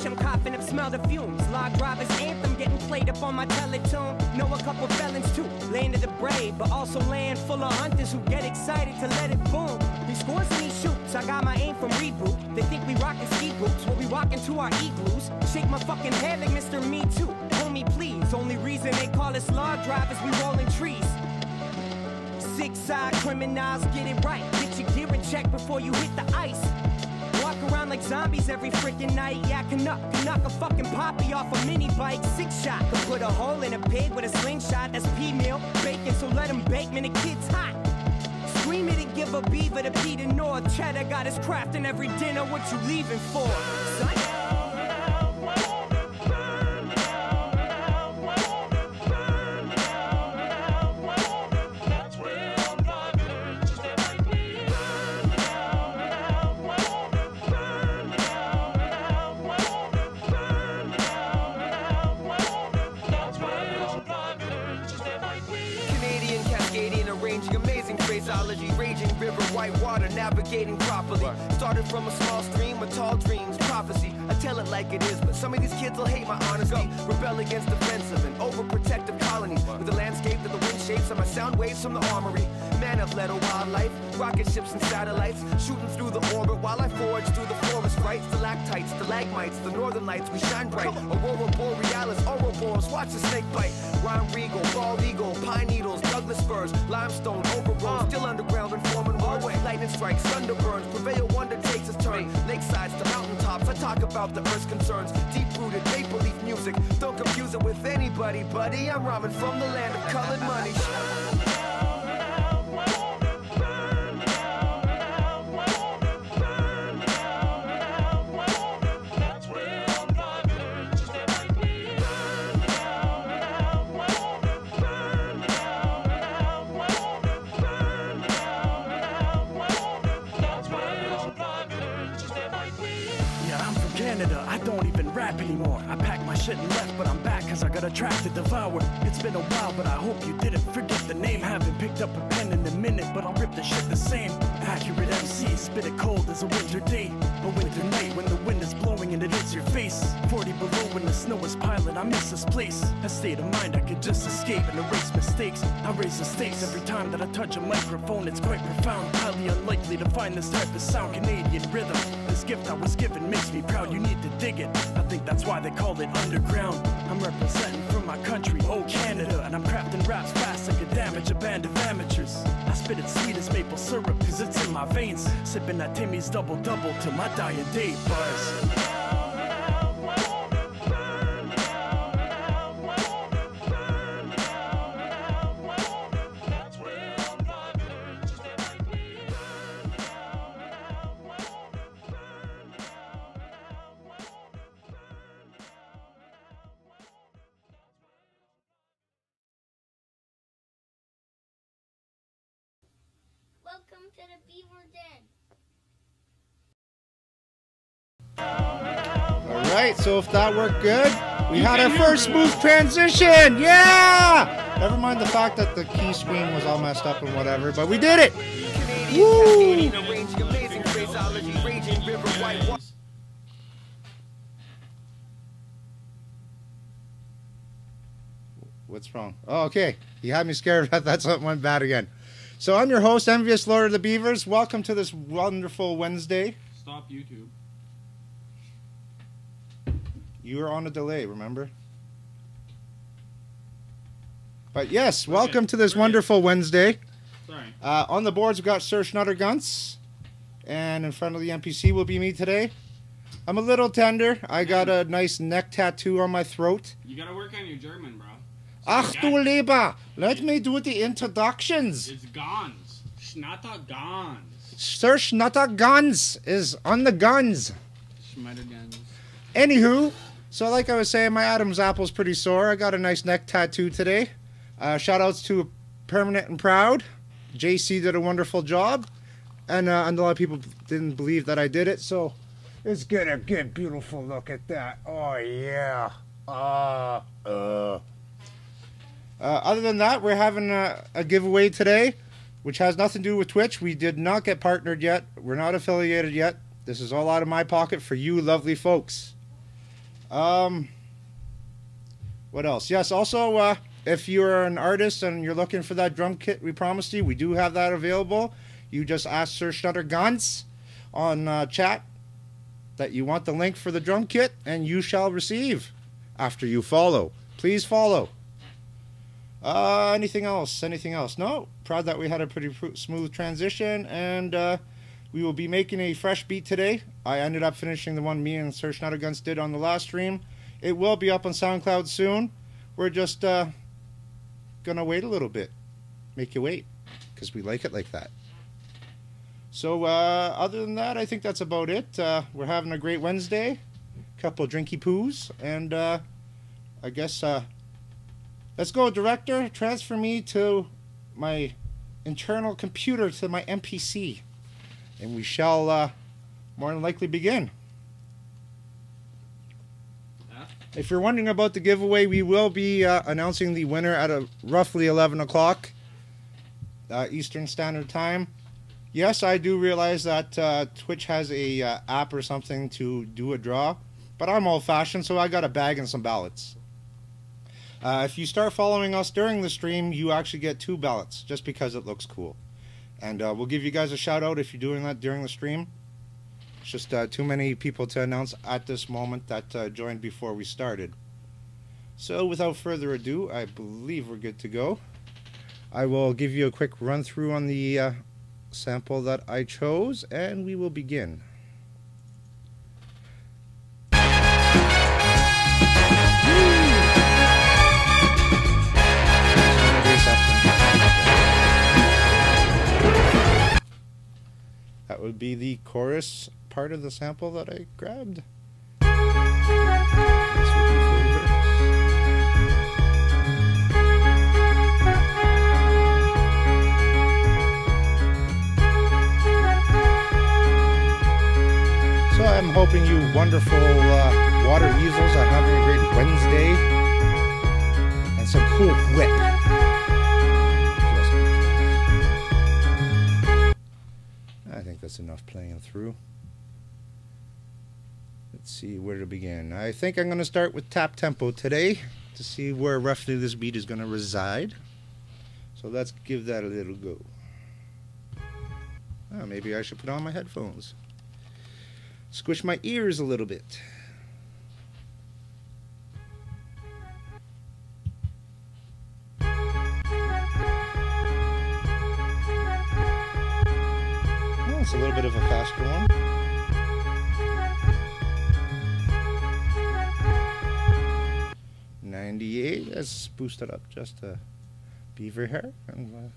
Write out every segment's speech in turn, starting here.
push, I'm coughing up, smell the fumes. Log drivers anthem getting played up on my Teletune. Know a couple felons too, land of the brave, but also land full of hunters who get excited to let it boom. He scores and he shoots, I got my aim from reboot. They think we rockin' ski boots, while we walking to our igloos. Shake my fucking head like Mr. Me Too. Homie, please, only reason they call us log drivers, we rolling trees. Six-side criminals, get it right. Get your gear in check before you hit the ice. Walk around like zombies every freaking night. Yeah, can knock a fucking poppy off a mini bike. 6-shot, could put a hole in a pig with a slingshot. That's P-meal, bacon, so let him bake, man, the kid's hot. Scream it and give a beaver to Peter North. Cheddar got his craft in every dinner, what you leaving for? Son? Raging river, white water, navigating properly. Started from a small stream with tall dreams, prophecy. I tell it like it is, but some of these kids will hate my honesty. Rebel against defensive and overprotective colonies. With the landscape that the wind shapes and my sound waves from the armory. Man, I've led a wildlife, rocket ships and satellites, shooting through the orbit while I forge through the forest, right? Stalactites, stalagmites, the northern lights, we shine bright. Aurora borealis, ouroboros, watch the snake bite. Rhyme regal, bald eagle, pine needles, Douglas firs, limestone, overgrown, still underground and forming words. Lightning strikes, thunder burns, prevail wonder takes its turn. Lakesides to mountaintops, I talk about the earth's concerns. Deep-rooted maple leaf music, don't confuse it with anybody, buddy. I'm rhyming from the land of colored money. I don't even rap anymore. I packed my shit and left, but I'm back cause I got a track to devour. It's been a while, but I hope you didn't forget the name. Haven't picked up a pen in a minute, but I'll rip the shit the same. Accurate MC, spit it cold as a winter day. A winter night when the wind is blowing and it hits your face. 40 below when the snow is piling, I miss this place. A state of mind I could just escape and erase mistakes. I raise the stakes every time that I touch a microphone. It's quite profound, highly unlikely to find this type of sound. Canadian rhythm, this gift I was given makes me proud. You need to dig it, I think that's why they call it underground. I'm representing from my country, oh Canada. And I'm crafting raps fast that could damage a band of amateurs. I spit it sweet as maple syrup cause it's in my veins. Sipping that Timmy's double-double till my dying day buzz. Welcome to the Beaver Den. Alright, so if that worked good, we had our first smooth transition! Yeah! Never mind the fact that the key screen was all messed up and whatever, but we did it! Woo! What's wrong? Oh, okay. You had me scared. I thought something went bad again. So I'm your host, NVS Lord of the Beavers. Welcome to this wonderful Wednesday. Stop YouTube. You were on a delay, remember? But yes, welcome to this wonderful Wednesday. Sorry. On the boards, we've got Sir Schnatter Gans. And in front of the NPC will be me today. I'm a little tender. I got a nice neck tattoo on my throat. You gotta work on your German, bro. Ach du Leber, let me do the introductions. It's Gans. Schnatter Gans. Sir Schnatter Gans is on the guns. Schnatter Gans. Anywho, so like I was saying, my Adam's apple's pretty sore. I got a nice neck tattoo today. Shout outs to Permanent and Proud. JC did a wonderful job. And a lot of people didn't believe that I did it, so let's get a good, beautiful look at that. Oh, yeah. Other than that, we're having a giveaway today, which has nothing to do with Twitch. We did not get partnered yet. We're not affiliated yet. This is all out of my pocket for you lovely folks. What else? Yes, also, if you're an artist and you're looking for that drum kit we promised you, we do have that available. You just ask Sir Schnatter Gans on chat that you want the link for the drum kit, and you shall receive after you follow. Please follow. Anything else? Anything else? No. Proud that we had a pretty smooth transition, and we will be making a fresh beat today. I ended up finishing the one me and Sir Schnatter Gans did on the last stream. It will be up on SoundCloud soon. We're just gonna wait a little bit. Make you wait, because we like it like that. So other than that, I think that's about it. We're having a great Wednesday. Couple drinky poos, and I guess let's go, director. Transfer me to my internal computer, to my MPC, and we shall more than likely begin. If you're wondering about the giveaway, we will be announcing the winner at roughly 11 o'clock Eastern Standard Time. Yes, I do realize that Twitch has a app or something to do a draw, but I'm old-fashioned, so I got a bag and some ballots. If you start following us during the stream, you actually get 2 ballots, just because it looks cool. And we'll give you guys a shout-out if you're doing that during the stream. It's just too many people to announce at this moment that joined before we started. So without further ado, I believe we're good to go. I will give you a quick run-through on the sample that I chose, and we will begin. That would be the chorus part of the sample that I grabbed. So I'm hoping you wonderful water weasels are having a great Wednesday and some cool whip. I think that's enough playing through. Let's see where to begin. I think I'm going to start with tap tempo today to see where roughly this beat is going to reside. So let's give that a little go. Oh, maybe I should put on my headphones. Squish my ears a little bit. Oh, it's a little bit of a faster one. .98. Let's boost it up just a beaver hair, and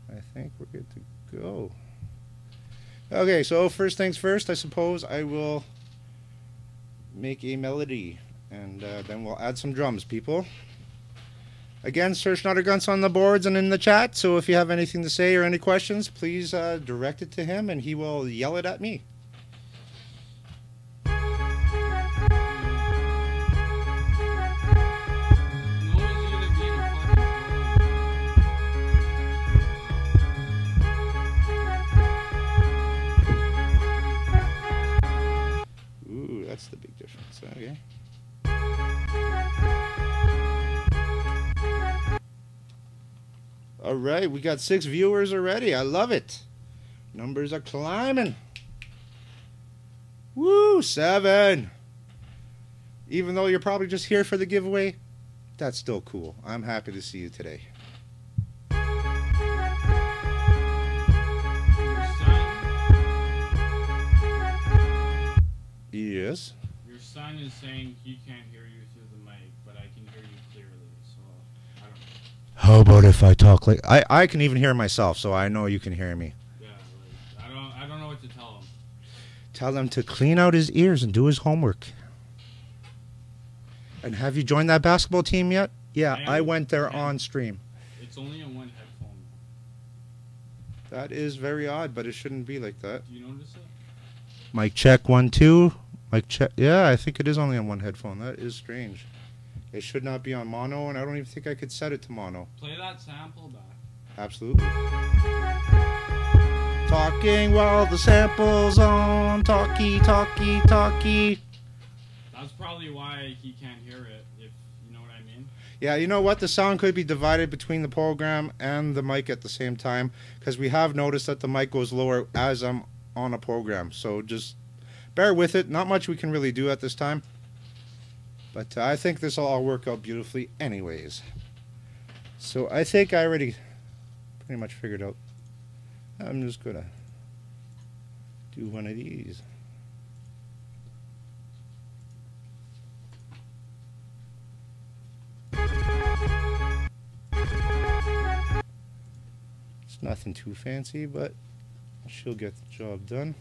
I think we're good to go. Okay, so first things first, I suppose I will make a melody, and then we'll add some drums, people. Again, Sir Schnatter Gans on the boards and in the chat, so if you have anything to say or any questions, please direct it to him, and he will yell it at me. That's the big difference. Okay. All right, we got 6 viewers already. I love it. Numbers are climbing. Woo, 7. Even though you're probably just here for the giveaway, that's still cool. I'm happy to see you today. Yes. Your son is saying he can't hear you through the mic, but I can hear you clearly, so I don't know. How about if I talk like I can even hear myself, so I know you can hear me. Yeah, like, I don't know what to tell him. Tell him to clean out his ears and do his homework. And have you joined that basketball team yet? Yeah, I went there on stream. It's only on one headphone. That is very odd, but it shouldn't be like that. Do you notice it? Mic check 1 2. Mic check. Yeah, I think it is only on one headphone. That is strange. It should not be on mono, and I don't even think I could set it to mono. Play that sample back. Absolutely. Talking while the sample's on. Talkie, talkie, talkie. That's That's probably why he can't hear it, if you know what I mean. Yeah, you know what? The sound could be divided between the program and the mic at the same time, because we have noticed that the mic goes lower as I'm on a program. So just bear with it. Not much we can really do at this time. But I think this will all work out beautifully anyways. So I think I already pretty much figured out. I'm just going to do one of these. It's nothing too fancy, but she'll get the job done.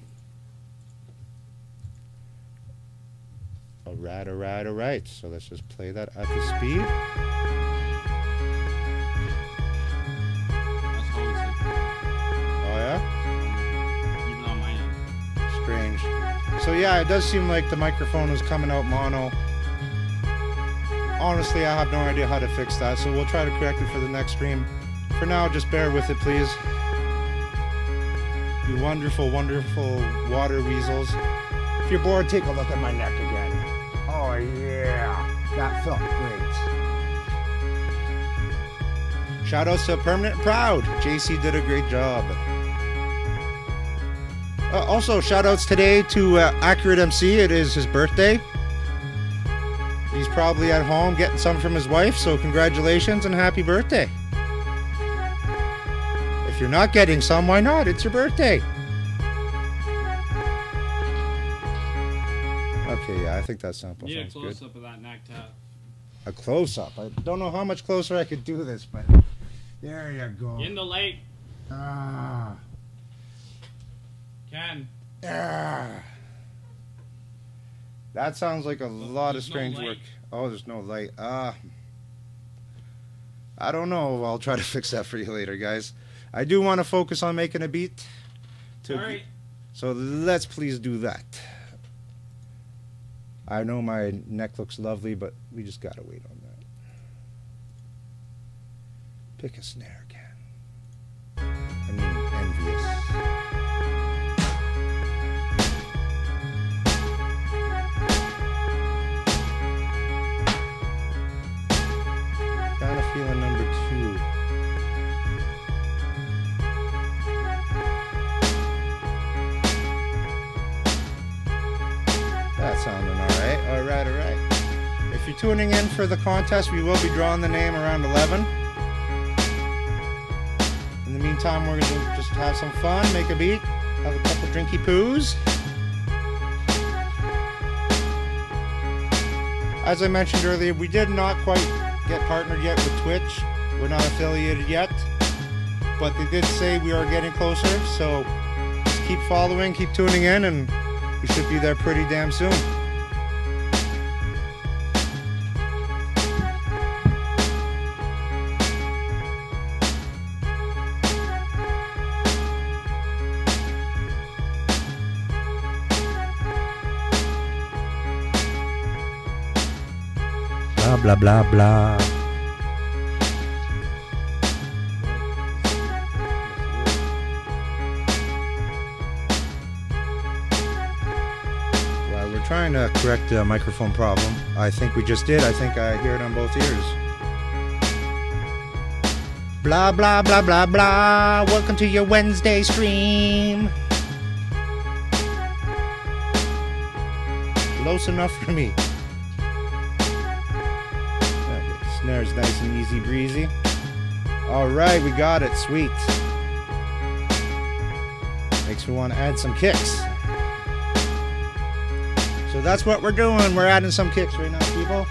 Alright, alright, alright. So let's just play that at the speed. That's how it's like. Oh yeah? Even on my end. Strange. So yeah, it does seem like the microphone is coming out mono. Honestly, I have no idea how to fix that, so we'll try to correct it for the next stream. For now, just bear with it, please. You wonderful, wonderful water weasels. If you're bored, take a look at my neck again. Oh yeah, that felt great. Shoutouts to Permanent and Proud. JC did a great job. Also, shoutouts today to Accurate MC. It is his birthday. He's probably at home getting some from his wife, so congratulations and happy birthday. If you're not getting some, why not? It's your birthday. Okay, yeah, I think that sample Need a sounds good. close-up of that neck tap. A close-up. I don't know how much closer I could do this, but there you go. In the lake. Ah. Ken. Ah. That sounds like a lot of there's no strange light. work. Oh, there's no light. I don't know. I'll try to fix that for you later, guys. I do want to focus on making a beat. Alright. So let's please do that. I know my neck looks lovely, but we just gotta wait on that. Pick a snare, Ken. I mean, NVS. Kinda feeling number 2. That's sounding alright. Alright, alright. If you're tuning in for the contest, we will be drawing the name around 11. In the meantime, we're going to just have some fun, make a beat, have a couple drinky poos. As I mentioned earlier, we did not quite get partnered yet with Twitch. We're not affiliated yet. But they did say we are getting closer, so just keep following, keep tuning in, and we should be there pretty damn soon. Blah, blah, blah, blah. Trying to correct the microphone problem. I think we just did. I think I hear it on both ears. Blah, blah, blah, blah, blah. Welcome to your Wednesday stream. Close enough for me. Okay, snare's nice and easy breezy. Alright, we got it. Sweet. Makes me want to add some kicks. So that's what we're doing. We're adding some kicks right now, people.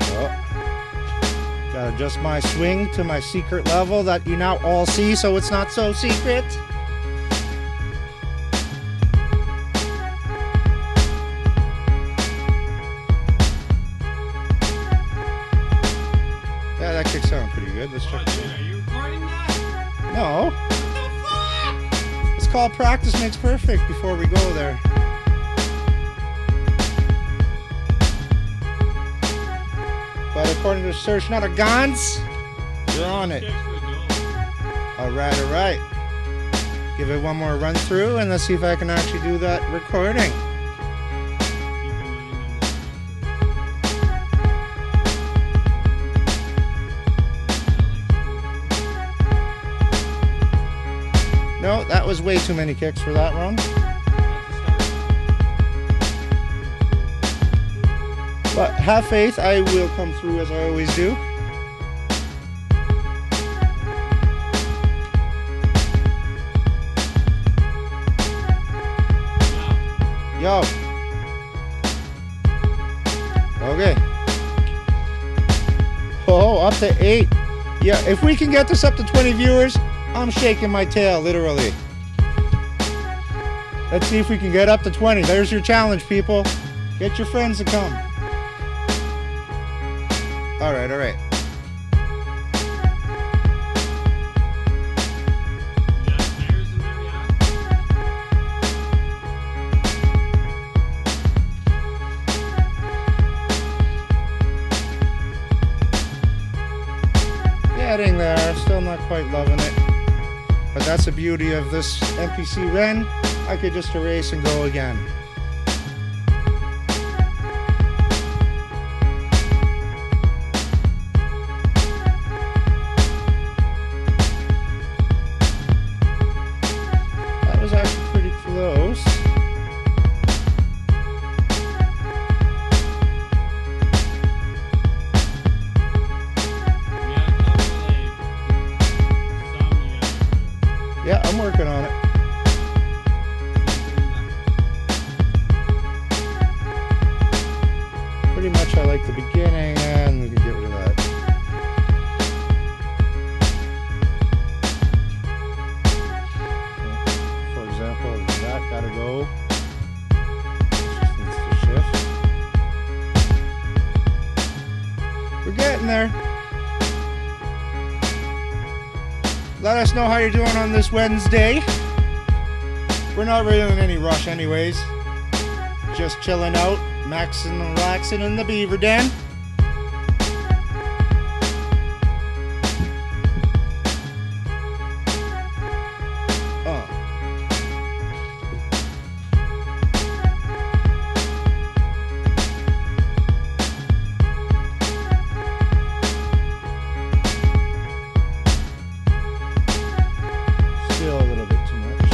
Oh. Gotta adjust my swing to my secret level that you now all see, so it's not so secret. Yeah, that kick sounded pretty good. Let's check it Dude, are you recording that? out. No. What the fuck? It's called practice makes perfect before we go there. But according to Sir Schnatter Gans, you're on it. Kicks were dope. Alright, alright. Give it one more run through and let's see if I can actually do that recording. No, that was way too many kicks for that run. But have faith, I will come through as I always do. Yo. Okay. Oh, up to 8. Yeah, if we can get this up to 20 viewers, I'm shaking my tail, literally. Let's see if we can get up to 20. There's your challenge, people. Get your friends to come. Alright, alright. Getting there, still not quite loving it. But that's the beauty of this NPC Ren. I could just erase and go again. That was actually pretty close. Yeah, I'm working on it. Pretty much I like the beginning, and we can get rid of that. For example, that gotta go. This just needs to shift. We're getting there. Let us know how you're doing on this Wednesday. We're not really in any rush anyways. Just chilling out, maxing and relaxing in the beaver den. Still a little bit too much.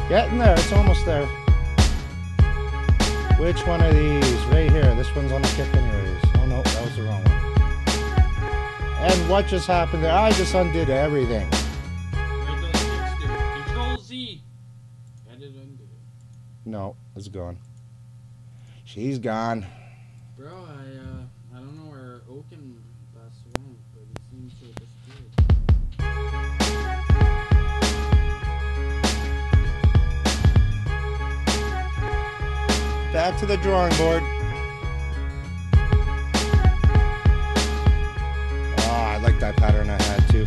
Getting there, it's almost there. Which one of these? Right here. This one's on the kick anyways. Oh no, that was the wrong one. And what just happened there? I just undid everything. Control Z. Edit undo. No, it's gone. She's gone. Bro, I don't know where Oaken last went, but he seems to have disappeared. Back to the drawing board. Oh, I like that pattern I had too.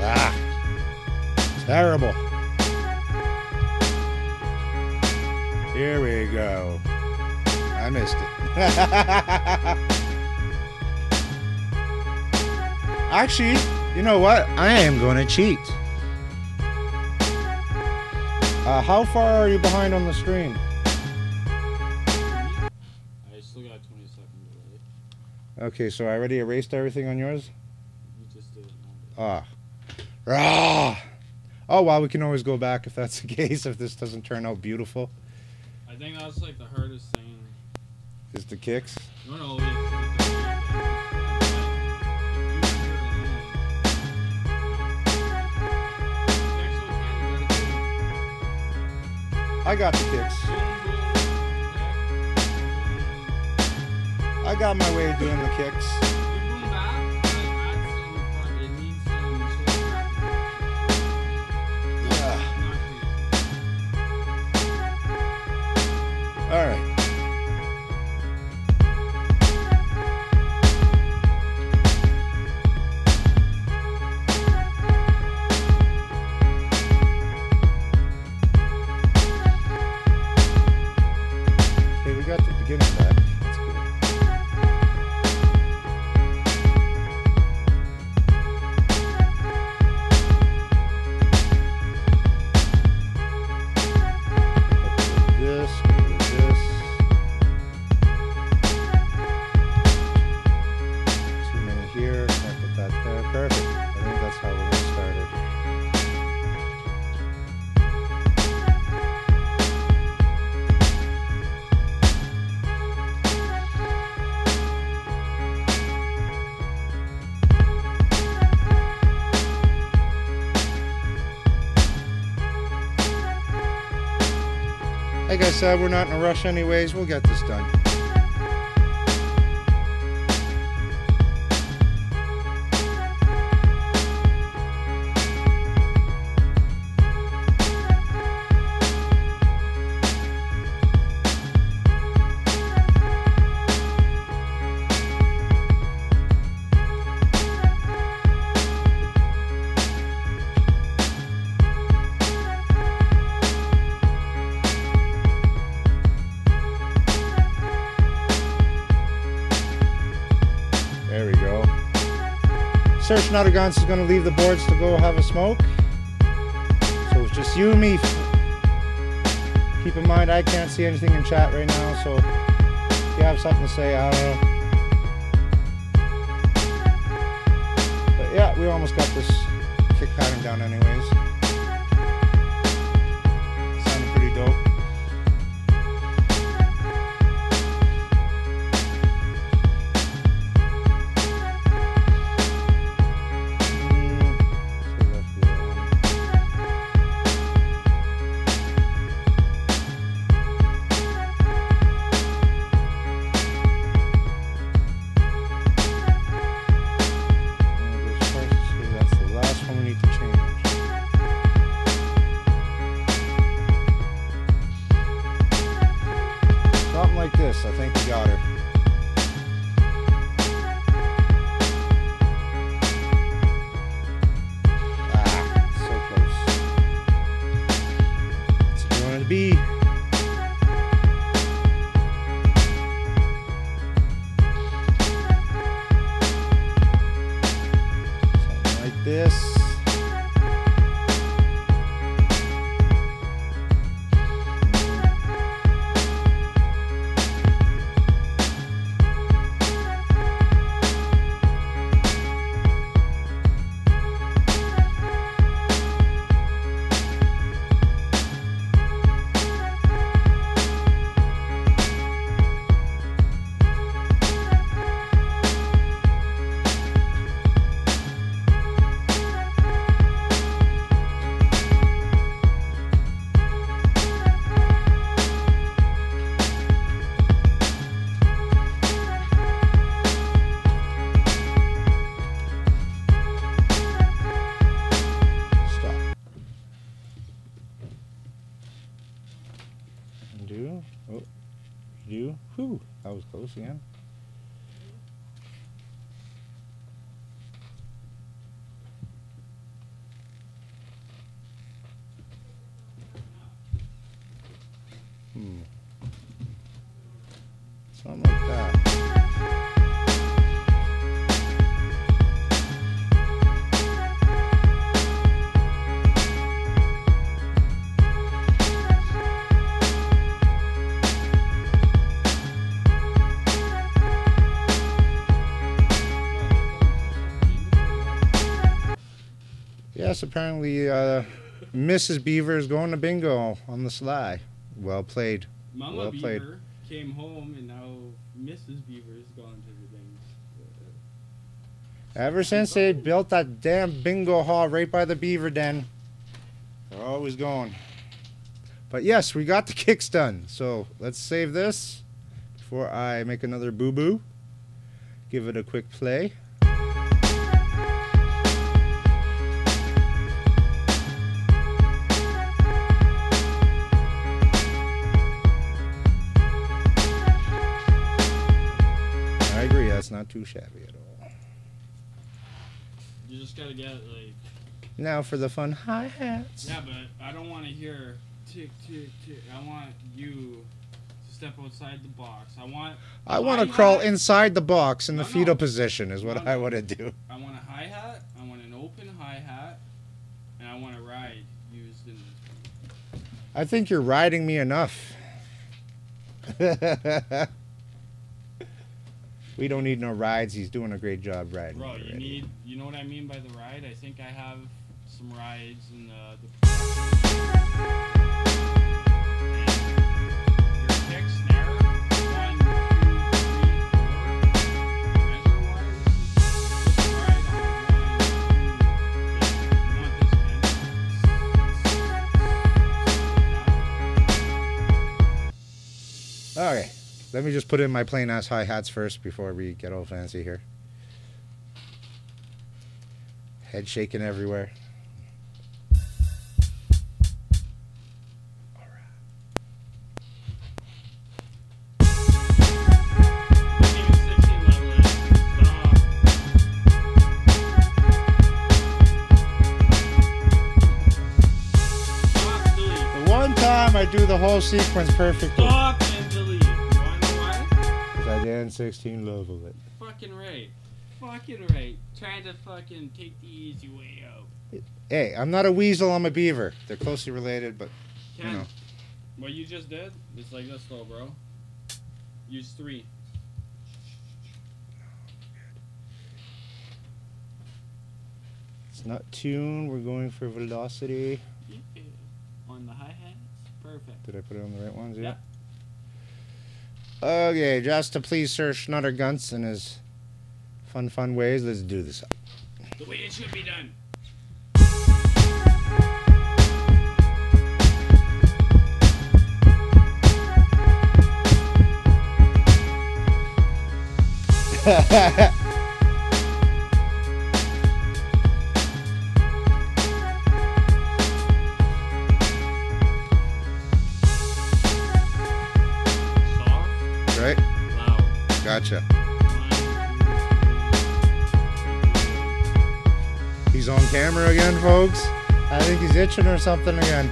Ah, terrible. Here we go. I missed it. Actually, you know what? I am going to cheat. How far are you behind on the screen? I still got 20 seconds away. Okay, so I already erased everything on yours? You just did it. Ah. Rah! Oh, well, we can always go back if that's the case, if this doesn't turn out beautiful. I think that's like the hardest thing. Is the kicks? No, I got the kicks. I got my way of doing the kicks. Alright. got the beginning back. That's cool. This. Too many here. Can't put that there. Perfect. I think that's how we're going to start it. Like I said, we're not in a rush anyways. We'll get this done. There we go. Sir Schnatter Gans is going to leave the boards to go have a smoke. So it's just you and me. Keep in mind, I can't see anything in chat right now, so if you have something to say, I don't know. But yeah, we almost got this kick pattern down anyways. Sounded pretty dope. Like this, I think we got her. Ah, so close. That's what you wanted to be. Something like this. Do. Oh, do. Whew, that was close again. Something like that. Yes, apparently Mrs. Beaver is going to bingo on the sly. Well played. Mama well played. Beaver came home and now Mrs. Beaver is gone to the things. Ever since they built that damn bingo hall right by the beaver den, they're always going. But yes, we got the kicks done. So let's save this before I make another boo-boo. Give it a quick play. I agree, that's not too shabby at all. You just gotta get like. Now for the fun hi-hats. Yeah, but I don't want to hear tick tick tick. I want you to step outside the box. I want to crawl hi-hat. inside the box in the No, fetal no. position is what No, I no. want to do. I want a hi-hat, I want an open hi-hat, and I want a ride used in... I think you're riding me enough. We don't need no rides. He's doing a great job riding. Bro, already. you know what I mean by the ride? I think I have some rides in the your pick, snare, 1, 2, 3, 4. Measure-wise, put the ride on 1, 2, Okay, let me just put in my plain ass hi-hats first before we get all fancy here. Head shaking everywhere. The one time I do the whole sequence perfectly. Stop and delete. You wanna know why? Because I did 16 level it. Fucking right. Fucking right. Trying to fucking take the easy way out. Hey, I'm not a weasel, I'm a beaver. They're closely related, but Ken, know. what you just did, it's like this though, bro. Use 3. it's not tune. We're going for velocity. Yeah. On the hi-hats. Perfect. Did I put it on the right ones? Yeah. Okay, just to please Sir Schnatter Gans in his fun ways, let's do this. The way it should be done. Soft, Right? loud. Gotcha. 1, 2, 3. He's on camera again, folks. I think he's itching or something again.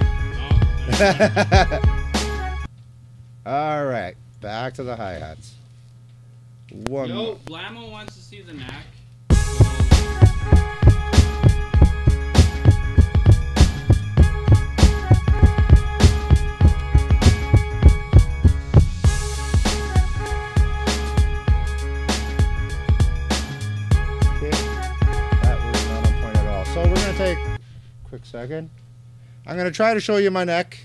All right, back to the hi-hats. One Yo, more. Blamo wants to see the neck. Okay, that was not on point at all. So we're gonna take a quick second. I'm gonna try to show you my neck.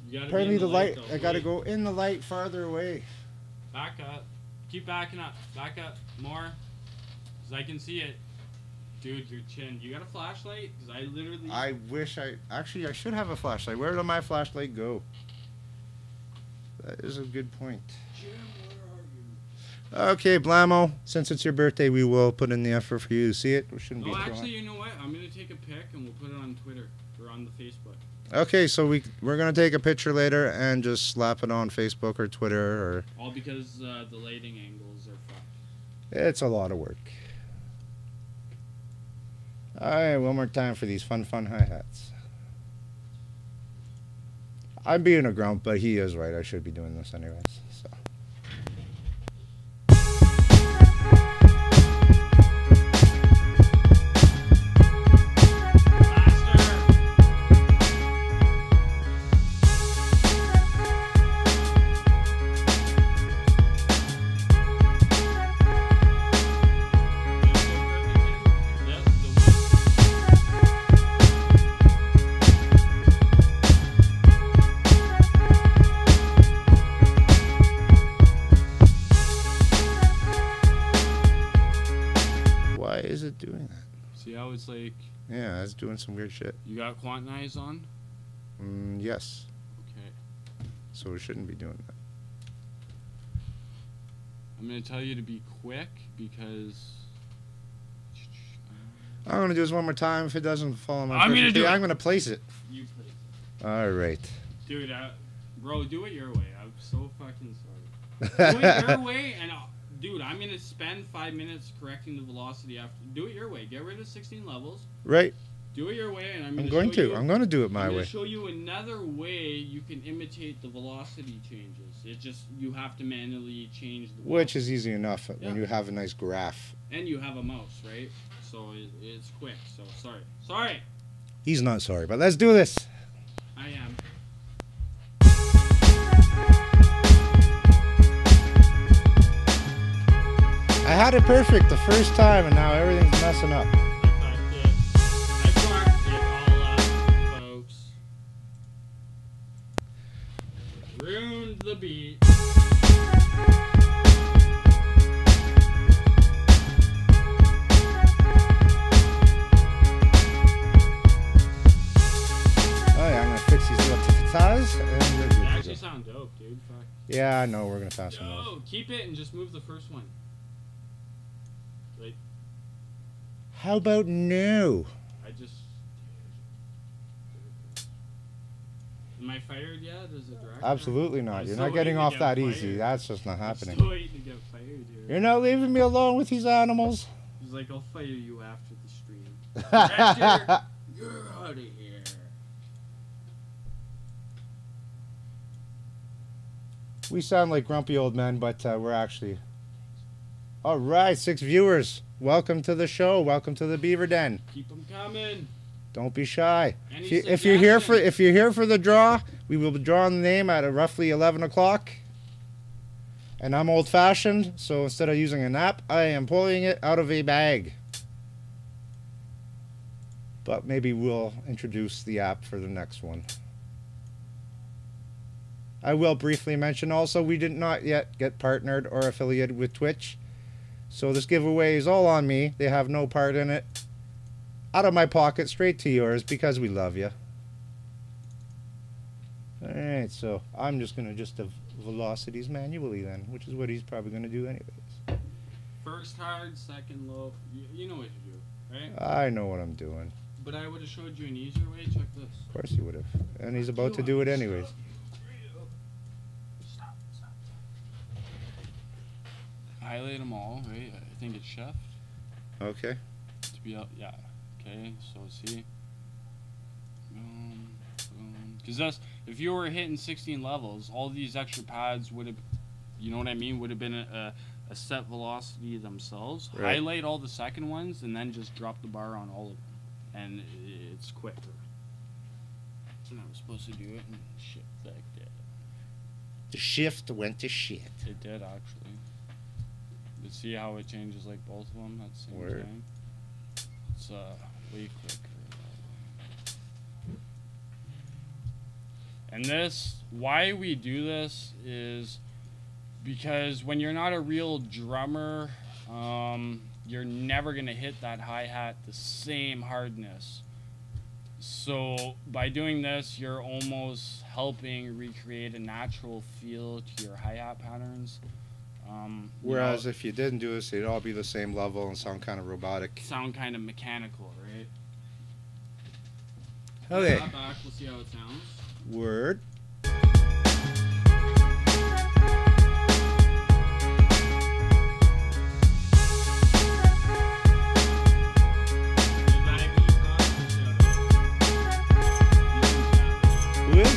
You gotta Apparently be in the light, though. I gotta Wait. go in the light farther away. Back up. Keep backing up. Back up more. Cause I can see it. Dude, your chin. You got a flashlight? Cause I literally... I wish I should have a flashlight. Where did my flashlight go? That is a good point. Jim, where are you? Okay, Blamo, since it's your birthday, we will put in the effort for you to see it. We shouldn't No, be too actually, long. you know what? I'm gonna take a pic and we'll put it on Twitter or on the Facebook. Okay, so we're gonna take a picture later and just slap it on Facebook or Twitter, or All because the lighting angles are fucked. it's a lot of work. All right, one more time for these fun hi-hats. I'm being a grump, but he is right. I should be doing this anyways. So. Why is it doing that? See how it's like, Yeah, it's doing some weird shit. you got quantize on? Yes. Okay. So we shouldn't be doing that. I'm gonna tell you to be quick because... I'm gonna do this one more time. If it doesn't fall on my I'm gonna perfect do day, it. I'm gonna place it. You place it. All right. Dude, bro, do it your way. I'm so fucking sorry. Do it your way, and dude, I'm gonna spend 5 minutes correcting the velocity after. Do it your way. Get rid of 16 levels. Right. Do it your way, and I'm going to. I'm going to do it my I'm way. going to show you another way you can imitate the velocity changes. It just, you have to manually change the velocity. Which is easy enough when you have a nice graph. And you have a mouse, right? So it's quick. So sorry. Sorry. He's not sorry, but let's do this. I am. I had it perfect the first time, and now everything's messing up. I fucked it all up, folks. Ruined the beat. Oh yeah, I'm gonna fix these little titties, and we're good They to actually go. sound dope, dude. Fuck. Yeah, I know. We're gonna pass them off. Yo, keep it and just move the first one. Like, How about no? I just. Am I fired yet as a director? Absolutely not. I'm You're still not getting waiting to off get that fired. easy. That's just not I'm happening. still waiting to get fired, dude. You're not leaving me alone with these animals. He's like, I'll fire you after the stream. Director, you're out of here. We sound like grumpy old men, but we're actually... All right, 6 viewers. Welcome to the show. Welcome to the Beaver Den. Keep them coming. Don't be shy. Any If you're here for the draw, we will be drawing the name at roughly 11 o'clock. And I'm old-fashioned, so instead of using an app, I am pulling it out of a bag. But maybe we'll introduce the app for the next one. I will briefly mention also we did not yet get partnered or affiliated with Twitch. So this giveaway is all on me. They have no part in it. Out of my pocket, straight to yours, because we love you. Alright, so I'm just going to just have velocities manually then, which is what he's probably going to do anyways. First hard, second low. You know what to do, right? I know what I'm doing. But I would have showed you an easier way. Check this. Of course he would have. And he's about to do it anyways. Stop. Highlight them all, right? I think it's shift. Okay. To be out, yeah. Okay, so see. Boom, boom. Because that's, if you were hitting 16 levels, all these extra pads would have, you know what I mean, would have been a set velocity themselves. Right. Highlight all the second ones and then just drop the bar on all of them. And it's quicker. And I was supposed to do it and shit like that. The shift went to shit. It did actually. You see how it changes like both of them at the same Word. time? It's way quicker. And this, why we do this is because when you're not a real drummer, you're never gonna hit that hi-hat the same hardness. So by doing this, you're almost helping recreate a natural feel to your hi-hat patterns. Whereas if you didn't do this, they'd all be the same level and sound kind of robotic. Sound kind of mechanical, right? Okay. Put that back, we'll see how it sounds. Word. Who is?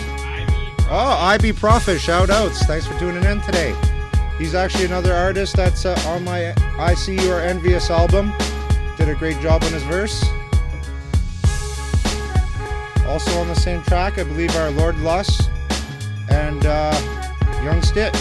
Oh, IB Prophet, shout outs. Thanks for tuning in today. He's actually another artist that's on my I See You or NVS album. Did a great job on his verse. Also on the same track, I believe, are Lord Luss and Young Stitch.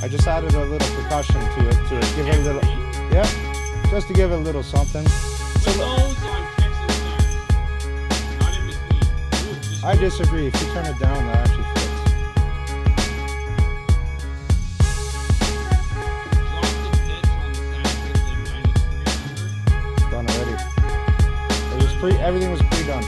I just added a little percussion to it give it a little, yeah, just to give it a little something. Put those on kicks and snares, not in between. Ooh, just I disagree. If you turn it down, that actually fits. drop everything was pre-done.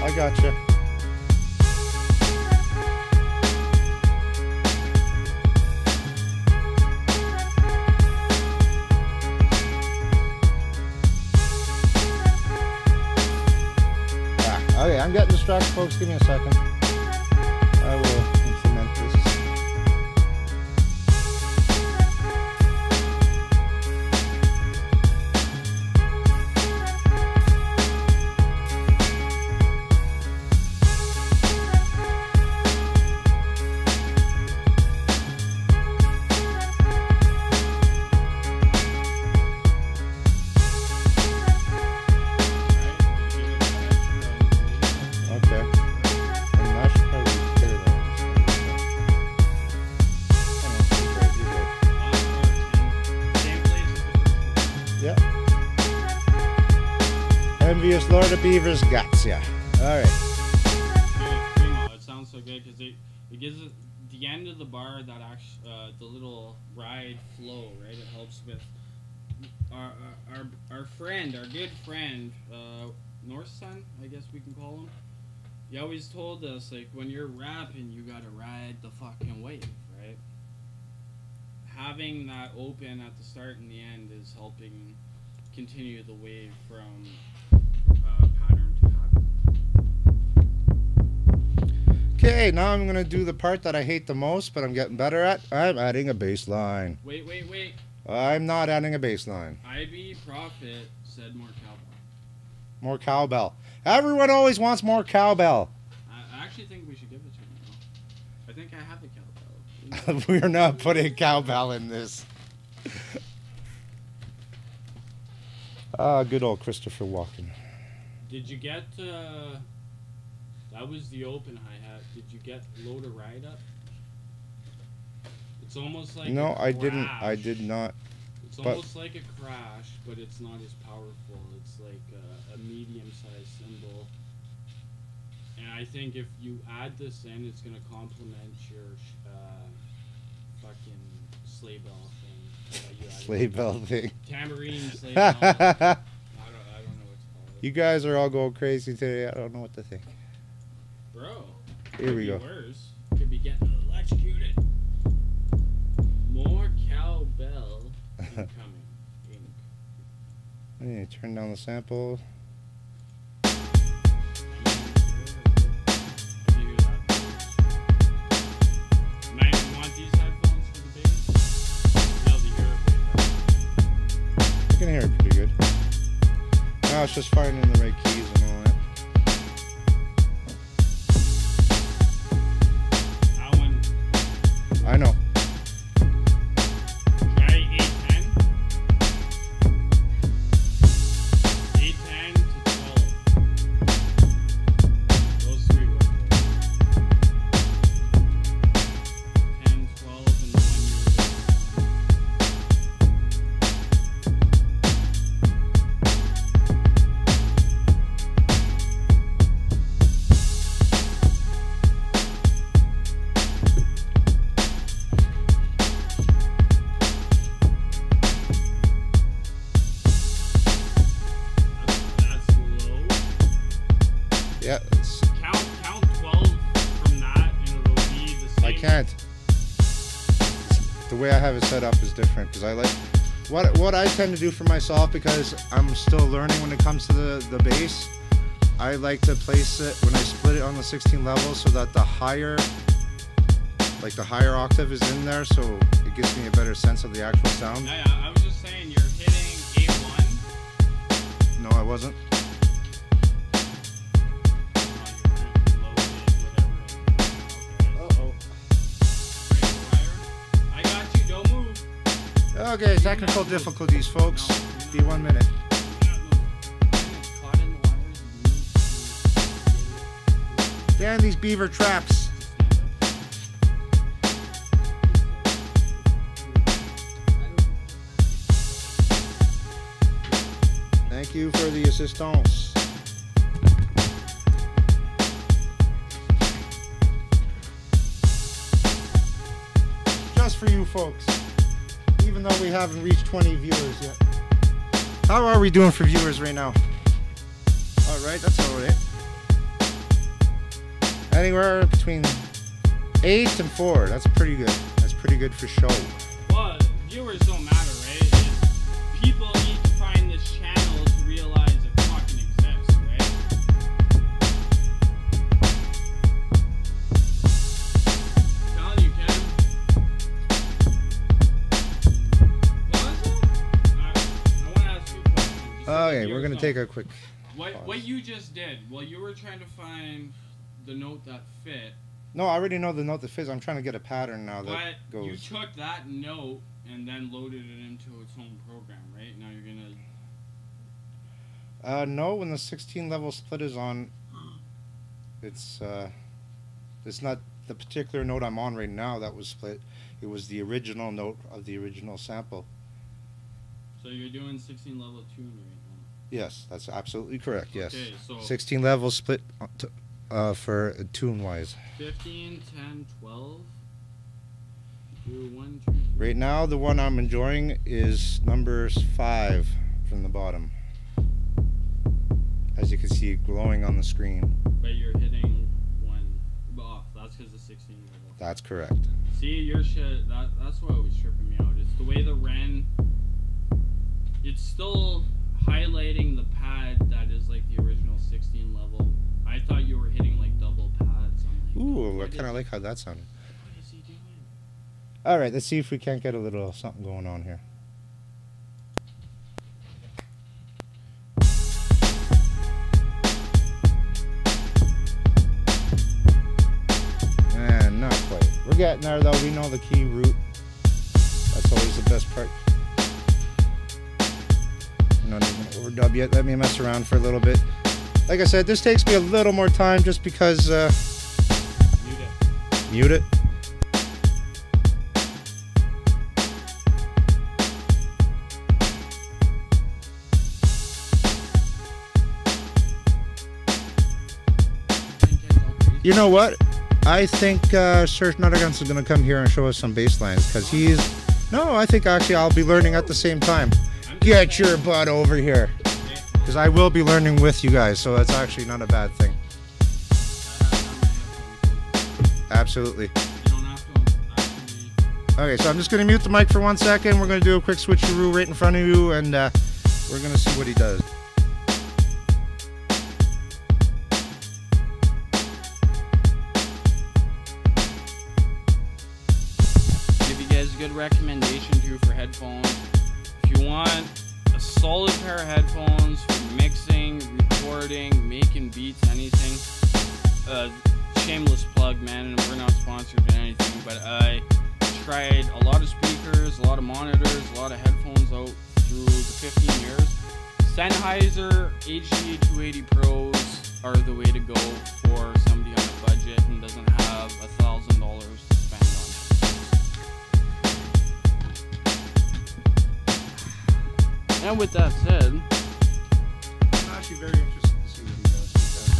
I gotcha. Okay, I'm getting distracted, folks. Give me a second. I will implement this. NVS Lord of Beavers guts, yeah. Alright. It sounds so good because it gives it the end of the bar that actually the little ride flow, right? It helps with our friend, our good friend, North Sun, I guess we can call him. He always told us, like, when you're rapping, you gotta ride the fucking wave, right? Having that open at the start and the end is helping continue the wave from pattern to pattern. Okay, now I'm gonna do the part that I hate the most, but I'm getting better at. I'm adding a bass line. Wait. I'm not adding a bass line. IB Prophet said more cowbell. More cowbell. Everyone always wants more cowbell. I actually think we should give it to him now. I think I have the cowbell. We're not putting cowbell in this. Ah, good old Christopher Walken. Did you get, that was the open hi-hat. Did you get load a ride up? It's almost like no, a I didn't. crash. I did not. It's almost like a crash, but it's not as powerful. It's like a medium-sized cymbal. And I think if you add this in, it's going to complement your fucking sleigh bell thing. Sleigh bell thing. Tambourine, sleigh bell. I don't know what to call it. You guys are all going crazy today. I don't know what to think. Bro. Here we go. Worse. Could be getting electrocuted. More cowbell incoming. I need to turn down the sample. I can hear it pretty good. Now it's just finding the right keys and all that. That one. I know. Try 810. 810 to 12. Those three work. 10, 12, and the 1 Yeah. Count 12 from that, and it'll be the same. I can't. The way I have it set up is different because I like what I tend to do for myself because I'm still learning when it comes to the bass. I like to place it when I split it on the 16 levels so that the higher octave is in there, so it gives me a better sense of the actual sound. Yeah, I was just saying you're hitting A1. No, I wasn't. Uh-oh. Okay, technical difficulties, folks. Be 1 minute. Damn these beaver traps. Thank you for the assistance. Just for you folks, even though we haven't reached 20 viewers yet. How are we doing for viewers right now? All right, that's all right. Anywhere between 8 and 4. That's pretty good. That's pretty good for show. Well, viewers don't matter, right? It's people need to find this channel to realize it fucking exists, right? I'm telling you, Ken. What was it? I want to ask you a question. Just so Okay, the we're viewers gonna know. take a quick. What you just did, while you were trying to find the note that fit, No, I already know the note that fits. I'm trying to get a pattern now that but you goes. took that note and then loaded it into its own program, right? Now you're gonna. No, when the 16 level split is on, it's not the particular note I'm on right now that was split. It was the original note of the original sample. So you're doing 16 level tune right now. Yes, that's absolutely correct. Yes, Okay, so 16 level split for tune wise. 15, 10, 12. Do 1, 2, 3. Right now, the one I'm enjoying is numbers 5 from the bottom. As you can see, glowing on the screen. But you're hitting 1 off. That's because of 16 level. That's correct. See, your shit. That's what was tripping me out. It's the way the Ren. It's still highlighting the pad that is like the original 16 level. I thought you were hitting like double pads. I'm like, Ooh, I what kind of is- like how that sounded. What is he doing? All right, let's see if we can't get a little something going on here. And not quite. We're getting there though. We know the key route. That's always the best part. I'm not even overdub yet. Let me mess around for a little bit. Like I said, this takes me a little more time just because. Mute it. Mute it. You know what? I think Sir Schnatter Gans is going to come here and show us some bass lines because he's. No, I think actually I'll be learning at the same time. Get your butt over here. Because I will be learning with you guys, so that's actually not a bad thing. Absolutely. Okay, so I'm just going to mute the mic for 1 second. We're going to do a quick switcheroo right in front of you, and we're going to see what he does. Give you guys a good recommendation too for headphones. If you want a solid pair of headphones for mixing, recording, making beats, anything. Shameless plug, man, and we're not sponsored or anything, but I tried a lot of speakers, a lot of monitors, a lot of headphones out through the 15 years. Sennheiser HD 280 Pros are the way to go for somebody on a budget and doesn't have $1,000 to spend on. And with that said, I'm actually very interested to see what he does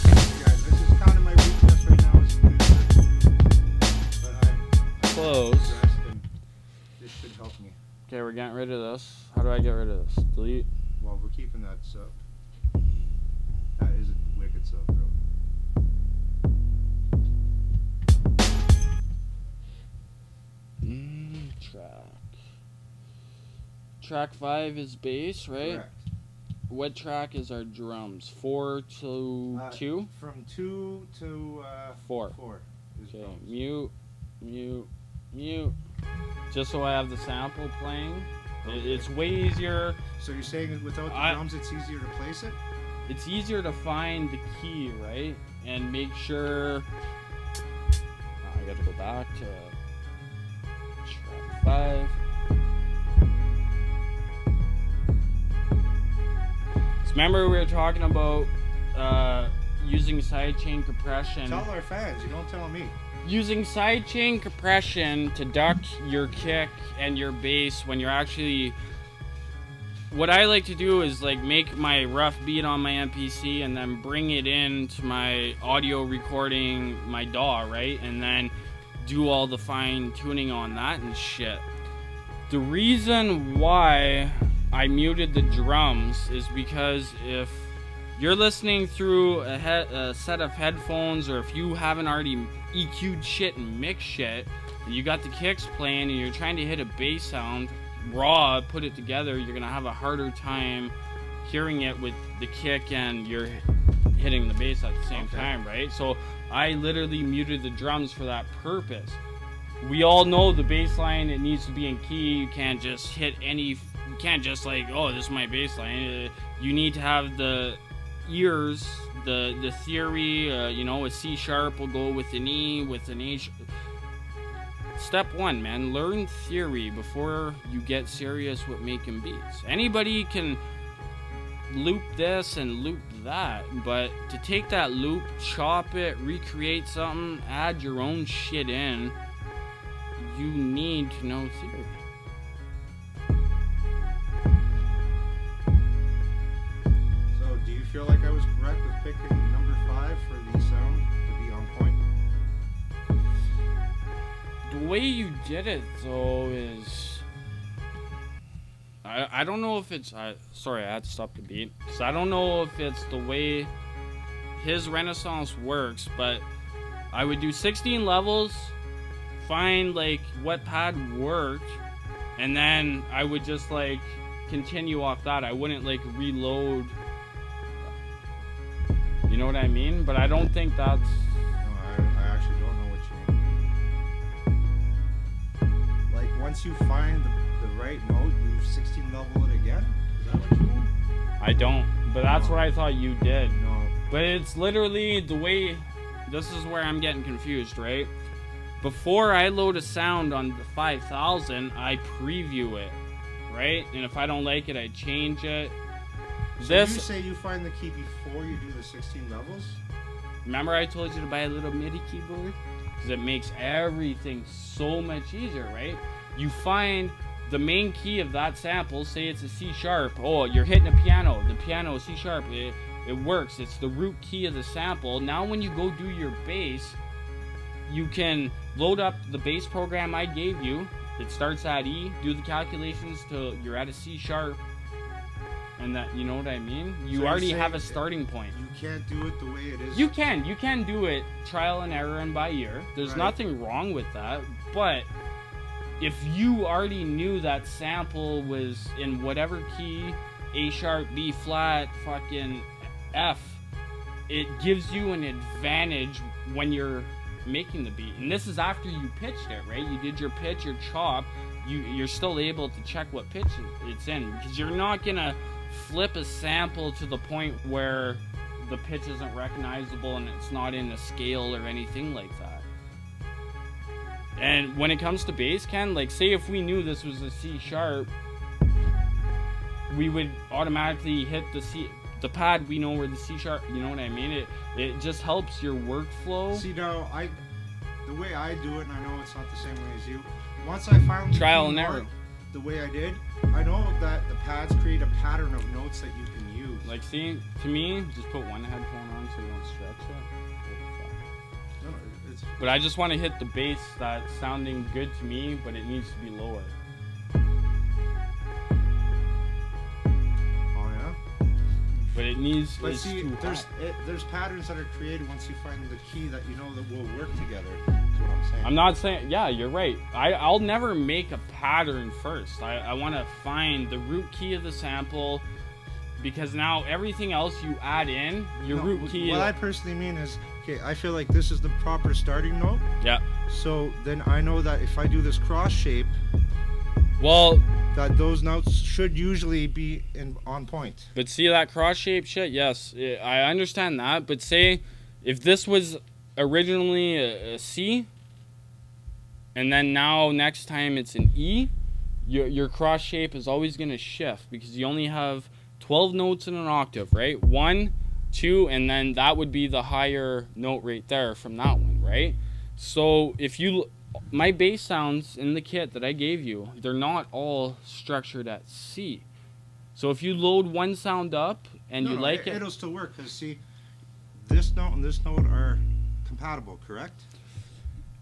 because, guys, this is kind of my weakness right now as a producer. But I close. progressed and this should help me. Okay, we're getting rid of this. How do I get rid of this? Delete. Well, we're keeping that sub. That is a wicked sub, bro. Track 5 is bass, right? Correct. What track is our drums? 4 to 2? From 2 to 4. 4 is Okay, drums. mute, mute, mute. Just so I have the sample playing. It's way easier. So you're saying that without the drums, it's easier to place it? It's easier to find the key, right? And make sure. I gotta go back to track 5. remember we were talking about using sidechain compression. Tell our fans, you don't tell me. Using sidechain compression to duck your kick and your bass when you're actually... What I like to do is like make my rough beat on my MPC and then bring it into my audio recording, my DAW, right? And then do all the fine tuning on that and shit. The reason why I muted the drums is because if you're listening through a set of headphones, or if you haven't already EQ'd shit and mixed shit, and you got the kicks playing and you're trying to hit a bass sound raw, put it together, you're gonna have a harder time hearing it with the kick and you're hitting the bass at the same time, right? So I literally muted the drums for that purpose. We all know the bass line, it needs to be in key. You can't just hit any, you can't just like, oh, this is my bass line. You need to have the ears, the theory, you know, a C sharp will go with an E, with an H. Step one, man, learn theory before you get serious with making beats. Anybody can loop this and loop that, but to take that loop, chop it, recreate something, add your own shit in, you need to know theory. So, do you feel like I was correct with picking number 5 for the sound to be on point? The way you did it, though, is... I don't know if it's... sorry, I had to stop the beat. Because I don't know if it's the way his Renaissance works, but I would do 16 levels, find, like, what pad worked, and then I would just, like, continue off that. I wouldn't, like, reload. You know what I mean? But I don't think that's... No, I actually don't know what you mean. Like, once you find the right note, you 16 level it again? Is that what you mean? I don't, but that's what I thought you did. No. But it's literally the way... This is where I'm getting confused, right? Before I load a sound on the 5000, I preview it, right? And if I don't like it, I change it. So you say you find the key before you do the 16 levels? Remember I told you to buy a little MIDI keyboard? Because it makes everything so much easier, right? You find the main key of that sample, say it's a C sharp. Oh, you're hitting a piano. The piano is C sharp. It works. It's the root key of the sample. Now when you go do your bass, you can load up the bass program I gave you. It starts at E, do the calculations till you're at a C sharp. And that, you know what I mean? You So already you're have a saying starting point. You can't do it the way it is? You can do it trial and error and by ear. There's Right. nothing wrong with that. But if you already knew that sample was in whatever key, A sharp, B flat, fucking F, it gives you an advantage when you're making the beat. And this is after you pitched it, right? You did your pitch, your chop. You're still able to check what pitch it's in, because you're not gonna flip a sample to the point where the pitch isn't recognizable and it's not in a scale or anything like that. And when it comes to bass, Ken, like say if we knew this was a C sharp, we would automatically hit the pad. We know where the C sharp, you know what I mean? It just helps your workflow. See, now, the way I do it, and I know it's not the same way as you, once I finally Trial do and it error. the way I did, I know that the pads create a pattern of notes that you can use. Like, see, to me, just put one headphone on so you don't stretch it. No, it's, But I just want to hit the bass that's sounding good to me, but it needs to be lower. oh yeah? But it needs, But it's see, too there's high. there's patterns that are created once you find the key that you know that will work together. That's what I'm saying. I'm not saying, yeah, you're right. I'll never make a pattern first. I want to find the root key of the sample, because now everything else you add in, your No, root key. What I personally mean is, okay, I feel like this is the proper starting note. Yeah. So then I know that if I do this cross shape, Well, that those notes should usually be on point. but see that cross shape shit? Yes, I understand that. But say if this was originally a C, and then now next time it's an E, your cross shape is always going to shift, because you only have 12 notes in an octave, right? 1, 2, and then that would be the higher note right there from that one, right? So if you, my bass sounds in the kit that I gave you, they're not all structured at C. So if you load one sound up and you like it, it'll still work, because see, this note and this note are compatible, correct?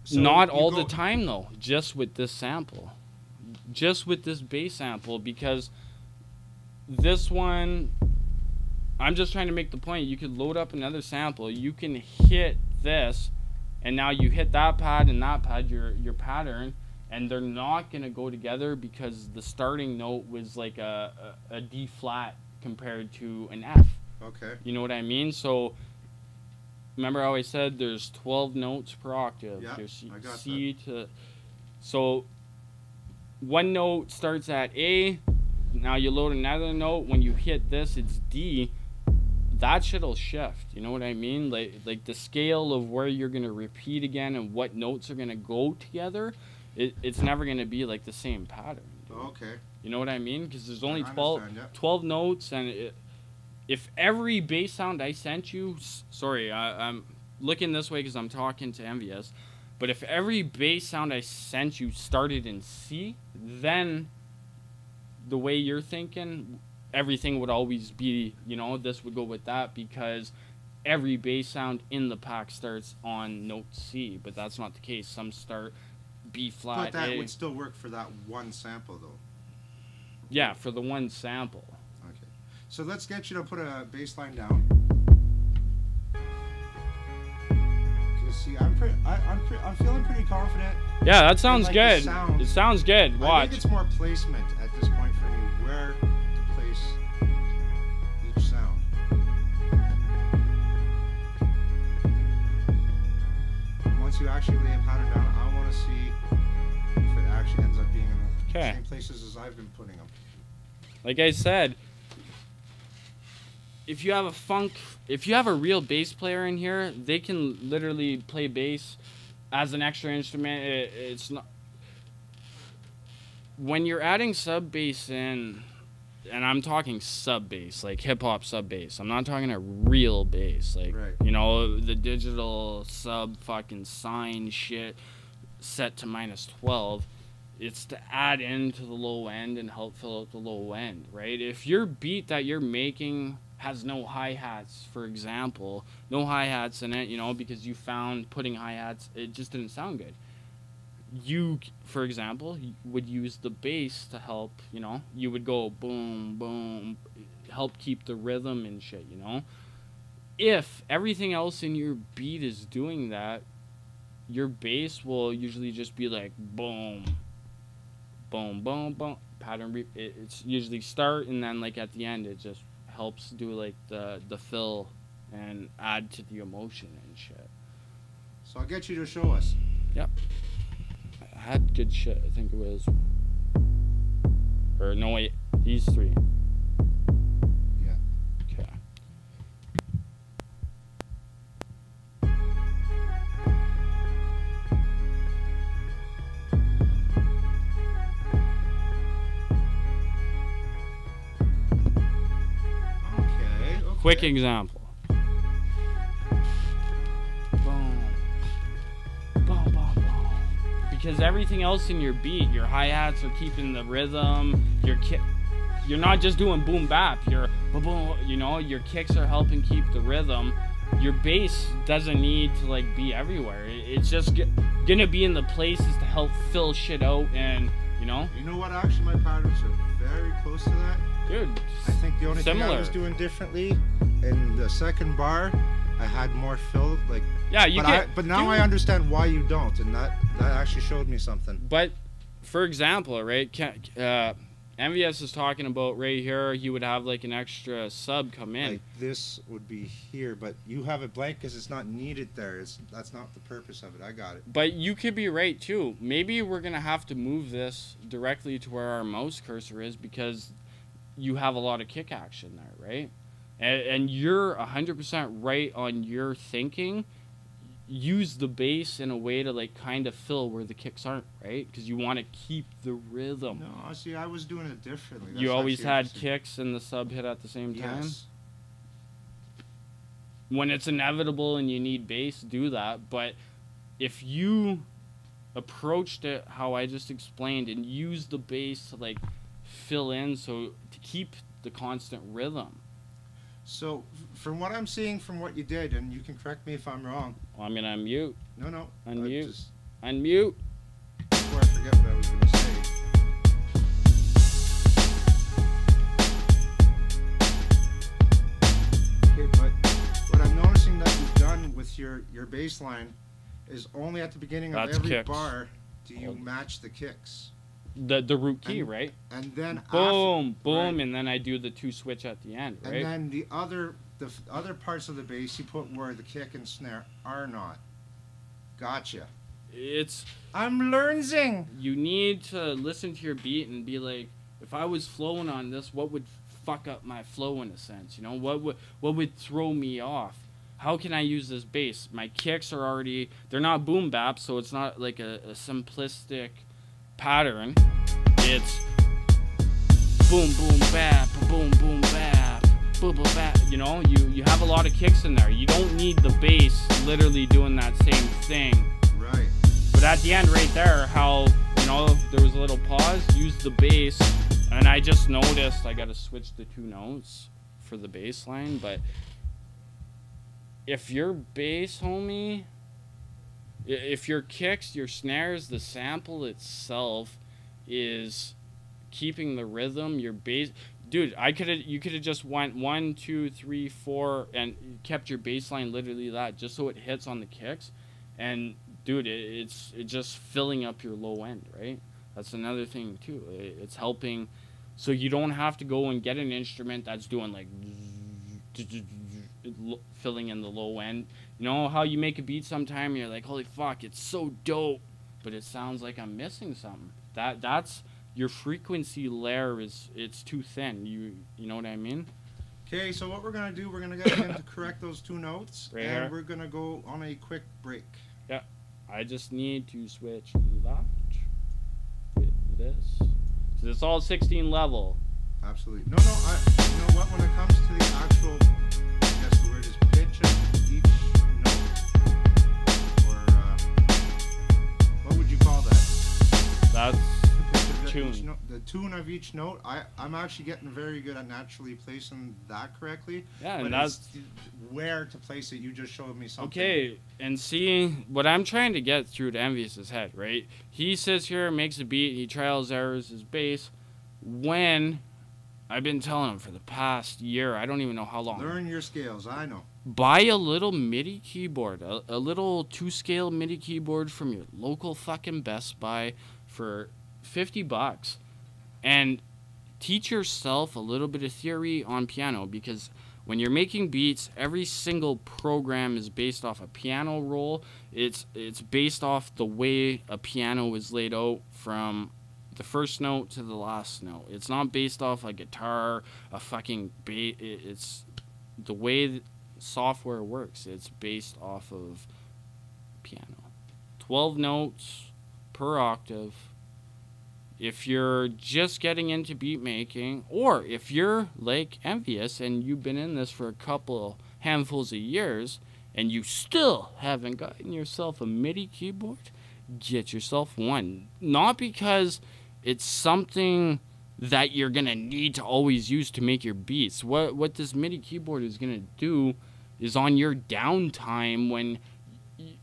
So not all the time though, just with this sample. Just with this bass sample, because this one, I'm just trying to make the point, you could load up another sample, you can hit this, and now you hit that pad and that pad, your pattern, and they're not going to go together because the starting note was like a D flat compared to an F. Okay. You know what I mean? So remember how I said there's 12 notes per octave. Yeah, There's I got C to, so one note starts at A, now you load another note, when you hit this it's D, that shit'll shift, you know what I mean? Like the scale of where you're gonna repeat again and what notes are gonna go together, it's never gonna be like the same pattern. Okay. You know what I mean? Because there's only I 12 understand, yeah. 12 notes, and if every bass sound I sent you, sorry, I'm looking this way because I'm talking to NVS, but if every bass sound I sent you started in C, then the way you're thinking, everything would always be, you know, this would go with that, because every bass sound in the pack starts on note C, but that's not the case. Some start B flat. But that A. would still work for that one sample, though. Yeah, for the one sample. Okay. So let's get you to put a bass line down. See, I'm feeling pretty confident. Yeah, that sounds like good. sound. It sounds good. Watch. I think it's more placement at this point for me, where to place each sound. And once you actually lay a pattern down, I want to see if it actually ends up being in the same places as I've been putting them. Like I said, if you have a real bass player in here, they can literally play bass as an extra instrument. It's not, when you're adding sub bass in, and I'm talking sub bass, like hip hop sub bass. I'm not talking a real bass, like Right. you know, the digital sub fucking sine shit set to -12. It's to add into the low end and help fill out the low end, right? If your beat that you're making has no hi-hats, for example, no hi-hats in it, you know, because you found putting hi-hats, it just didn't sound good. You, for example, would use the bass to help, you know, you would go boom, boom, help keep the rhythm and shit, you know? If everything else in your beat is doing that, your bass will usually just be like boom, boom, boom, boom, pattern, it's usually start, and then like at the end it just helps do like the fill and add to the emotion and shit. So I'll get you to show us. Yep. I had good shit. I think it was, or no wait, these three. Yeah. Okay. Quick example. Boom. Boom, boom, boom. Because everything else in your beat, your hi-hats are keeping the rhythm, you're not just doing boom bap, you're boom, you know, your kicks are helping keep the rhythm. Your bass doesn't need to like be everywhere. It's just gonna be in the places to help fill shit out, and you know. You know what? Actually, my patterns are very close to that. Dude, I think the only thing similar. I was doing differently in the second bar, I had more fill. Like, yeah, you but now I understand why you don't, and that actually showed me something. But for example, right, NVS is talking about right here, he would have like an extra sub come in. Like this would be here, but you have it blank because it's not needed there. That's not the purpose of it. I got it. But you could be right too. Maybe we're gonna have to move this directly to where our mouse cursor is, because you have a lot of kick action there, right? And you're 100% right on your thinking. use the bass in a way to like kind of fill where the kicks aren't, right? Because you want to keep the rhythm. No, see, I was doing it differently. You always had kicks and the sub hit at the same time? Yes. When it's inevitable and you need bass, do that. But if you approached it how I just explained and used the bass to like fill in, so to keep the constant rhythm. So, from what I'm seeing from what you did, and you can correct me if I'm wrong. Well, I'm going to unmute. No. Unmute. Unmute. Before I forget what I was going to say. Okay, but what I'm noticing that you've done with your bass line is only at the beginning of every kicks. bar do you match the kicks. The root key, right? And then boom, after, boom, right, and then I do the 2 switch at the end, right? and then the other parts of the bass you put where the kick and snare are not. Gotcha. I'm learning. You need to listen to your beat and be like, if I was flowing on this, what would fuck up my flow in a sense? You know, what would throw me off? How can I use this bass? My kicks are already, they're not boom bap, so it's not like a simplistic pattern. It's boom boom bap, boom boom bap, boom boom bap. You know, you have a lot of kicks in there. You don't need the bass literally doing that same thing. Right. But at the end right there, how, you know, there was a little pause, use the bass, and I just noticed I gotta switch the 2 notes for the bass line. But if your bass, homie, if your kicks, your snares, the sample itself is keeping the rhythm, your bass, dude, you could have just went 1, 2, 3, 4 and kept your bass line literally that, just so it hits on the kicks, and dude, it's just filling up your low end, right? That's another thing too. It's helping, so you don't have to go and get an instrument that's doing like filling in the low end. You know how you make a beat sometime and you're like, holy fuck, it's so dope, but it sounds like I'm missing something. That's your frequency layer it's too thin. You know what I mean? Okay, so what we're gonna do, we're gonna get him to correct those 2 notes, right and here. we're gonna go on a quick break. Yeah, I just need to switch that with this. So it's all 16 level. Absolutely. No, you know what? When it comes to the actual, I guess the word is pitch of each note, or what would you call that? That's The tune. the tune of each note. I'm actually getting very good at naturally placing that correctly. Yeah, and but that's it's where to place it. You just showed me something. okay. And see what I'm trying to get through to NVS's head, right? He sits here, makes a beat, he trials errors his bass. When I've been telling him for the past year, I don't even know how long. Learn your scales. I know. Buy a little MIDI keyboard, a little 2-scale MIDI keyboard from your local fucking Best Buy for $50, and teach yourself a little bit of theory on piano, because when you're making beats, every single program is based off a piano roll. It's based off the way a piano is laid out from the first note to the last note. It's not based off a guitar, a fucking bass. It's the way software works. It's based off of piano. 12 notes per octave. If you're just getting into beat making, or if you're like NVS and you've been in this for a couple handfuls of years and you still haven't gotten yourself a MIDI keyboard, get yourself one. Not because it's something that you're going to need to always use to make your beats. What this MIDI keyboard is going to do is on your downtime when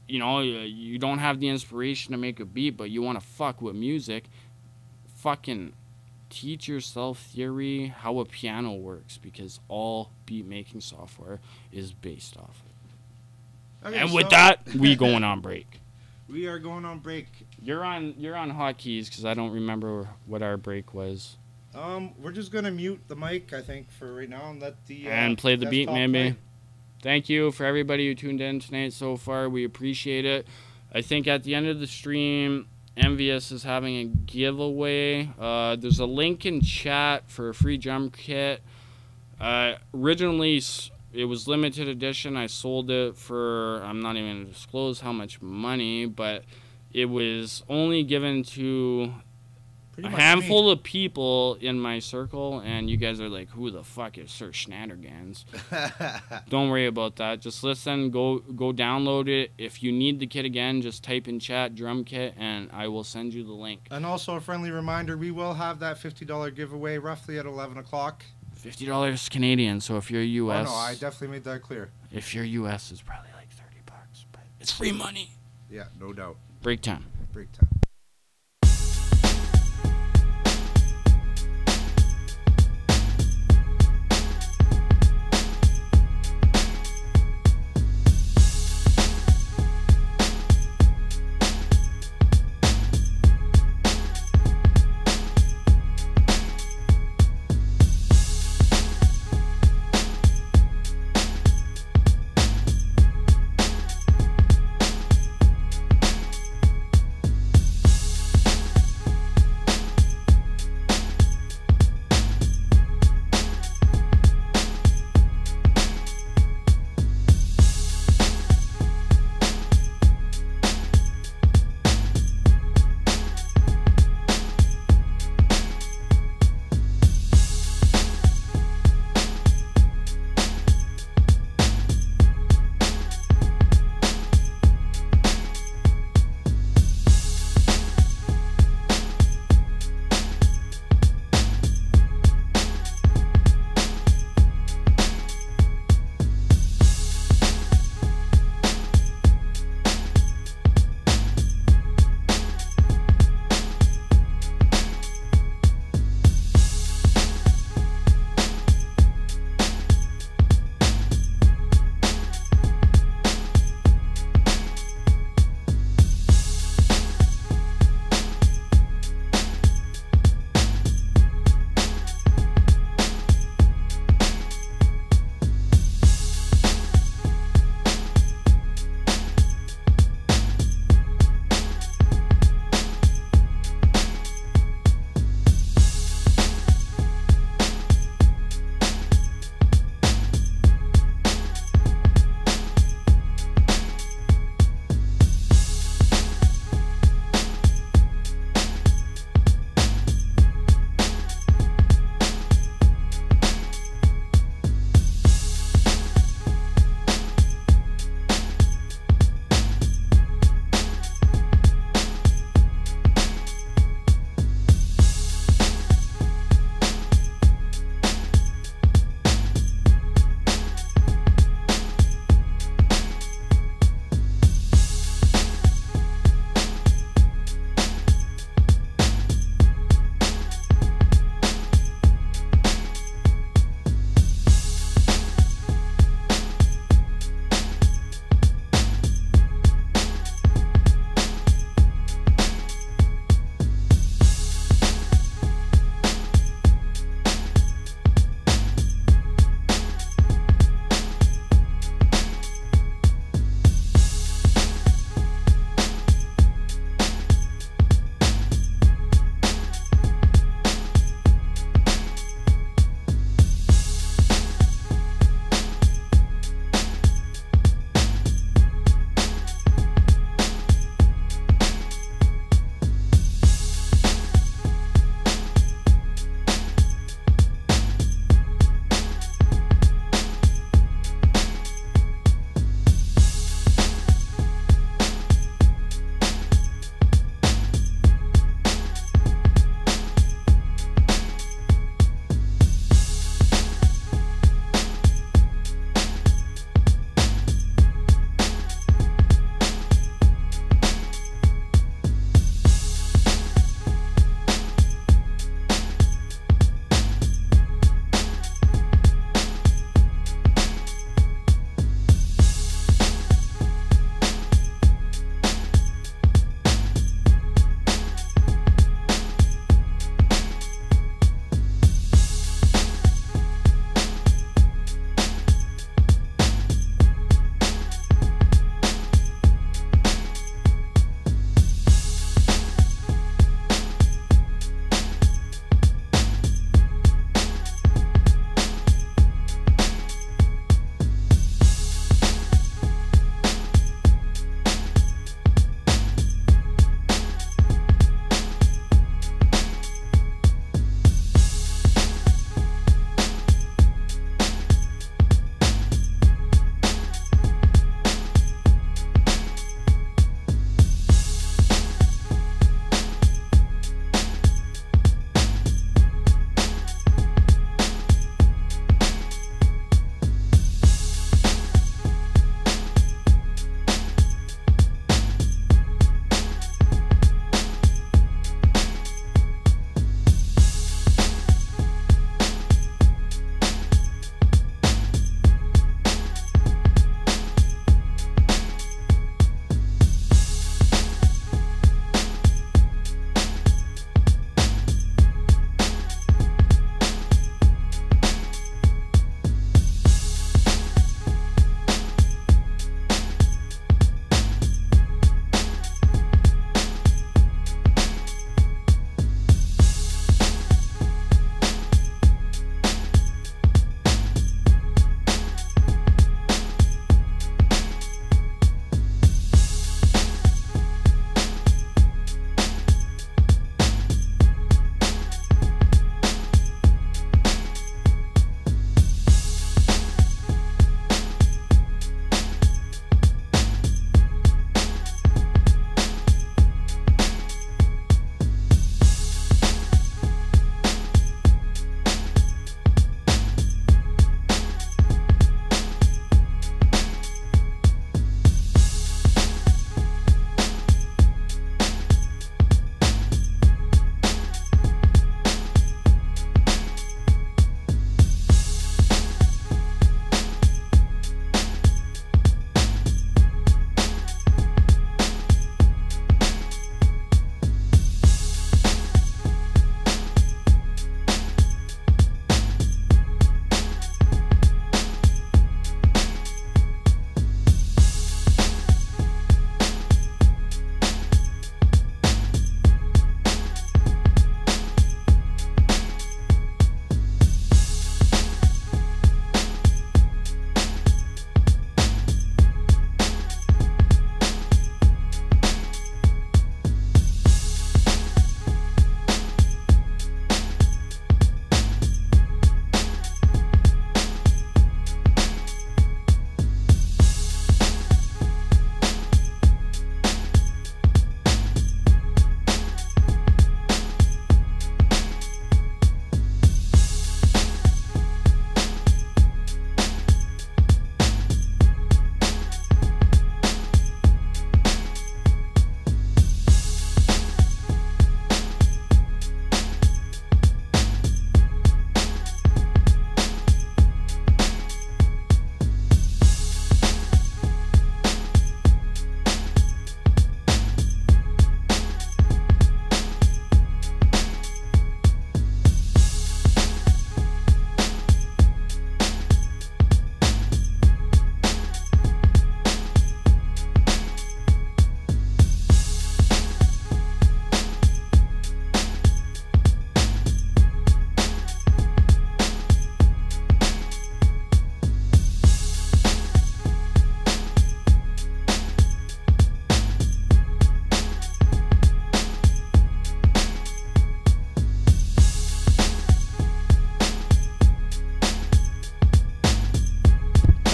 you know you don't have the inspiration to make a beat but you want to fuck with music, fucking teach yourself theory how a piano works, because all beat making software is based off it. Okay, And with so- that, we going on break. We are going on break. You're on hotkeys because I don't remember what our break was. We're just gonna mute the mic, I think, for right now, and let the And play the beat, desktop maybe. play. Thank you for everybody who tuned in tonight so far. We appreciate it. I think at the end of the stream, NVS is having a giveaway. There's a link in chat for a free drum kit. Originally, it was limited edition. I sold it for, I'm not even going to disclose how much money, but it was only given to a handful of people in my circle, and you guys are like, who the fuck is Sir Schnatter Gans? Don't worry about that. Just listen, go download it. If you need the kit again, just type in chat drum kit, and I will send you the link. And also a friendly reminder, we will have that $50 giveaway roughly at 11 o'clock. $50 Canadian, so if you're US... Oh, no, I definitely made that clear. If you're US, it's probably like $30, but it's free money. Yeah, no doubt. Break time. Break time.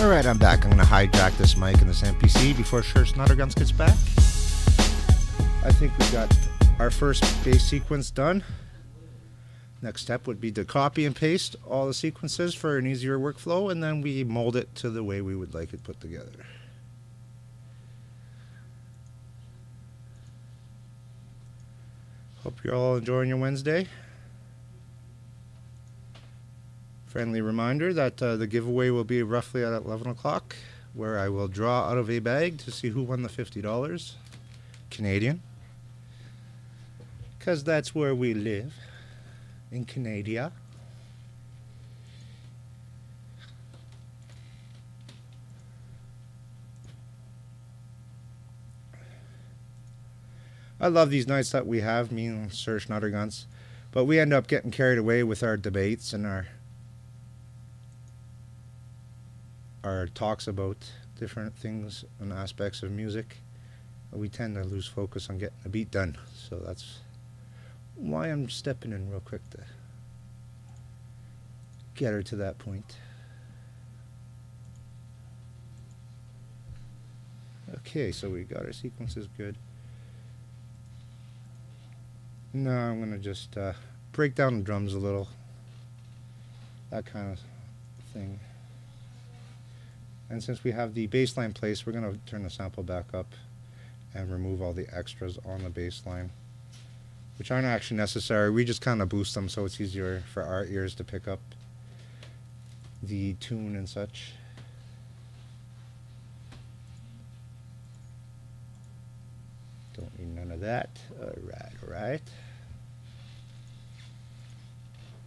Alright, I'm back. I'm going to hijack this mic and this MPC before Schnatter Gans gets back. I think we got our first bass sequence done. Next step would be to copy and paste all the sequences for an easier workflow, and then we mold it to the way we would like it put together. Hope you're all enjoying your Wednesday. Friendly reminder that the giveaway will be roughly at 11 o'clock, where I will draw out of a bag to see who won the $50 Canadian. Because that's where we live, in Canada. I love these nights that we have, me and Sir Schnatter Gans, but we end up getting carried away with our debates and our talks about different things and aspects of music. We tend to lose focus on getting a beat done, so that's why I'm stepping in real quick to get her to that point. Okay, so we got our sequences good. Now I'm gonna just break down the drums a little, that kind of thing. And since we have the bass line placed, we're going to turn the sample back up and remove all the extras on the bass line, which aren't actually necessary. We just kind of boost them so it's easier for our ears to pick up the tune and such. Don't need none of that. Alright.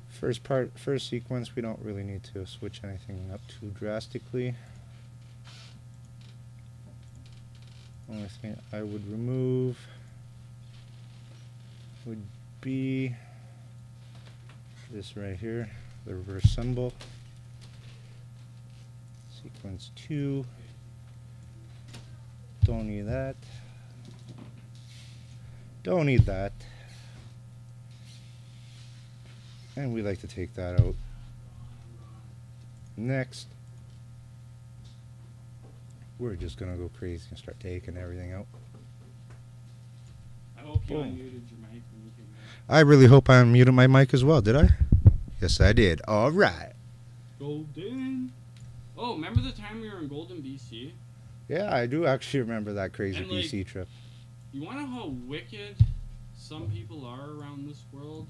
First sequence, we don't really need to switch anything up too drastically. Only thing I would remove would be this right here, the reverse cymbal. Sequence 2. Don't need that. Don't need that. And we like to take that out. Next, we're just gonna go crazy and start taking everything out. I hope you unmuted your mic when you came out. I really hope I unmuted my mic as well, did I? Yes, I did. Alright. Golden. Oh, remember the time we were in Golden, BC? Yeah, I do actually remember that crazy And, like, BC trip. You wanna know how wicked some people are around this world?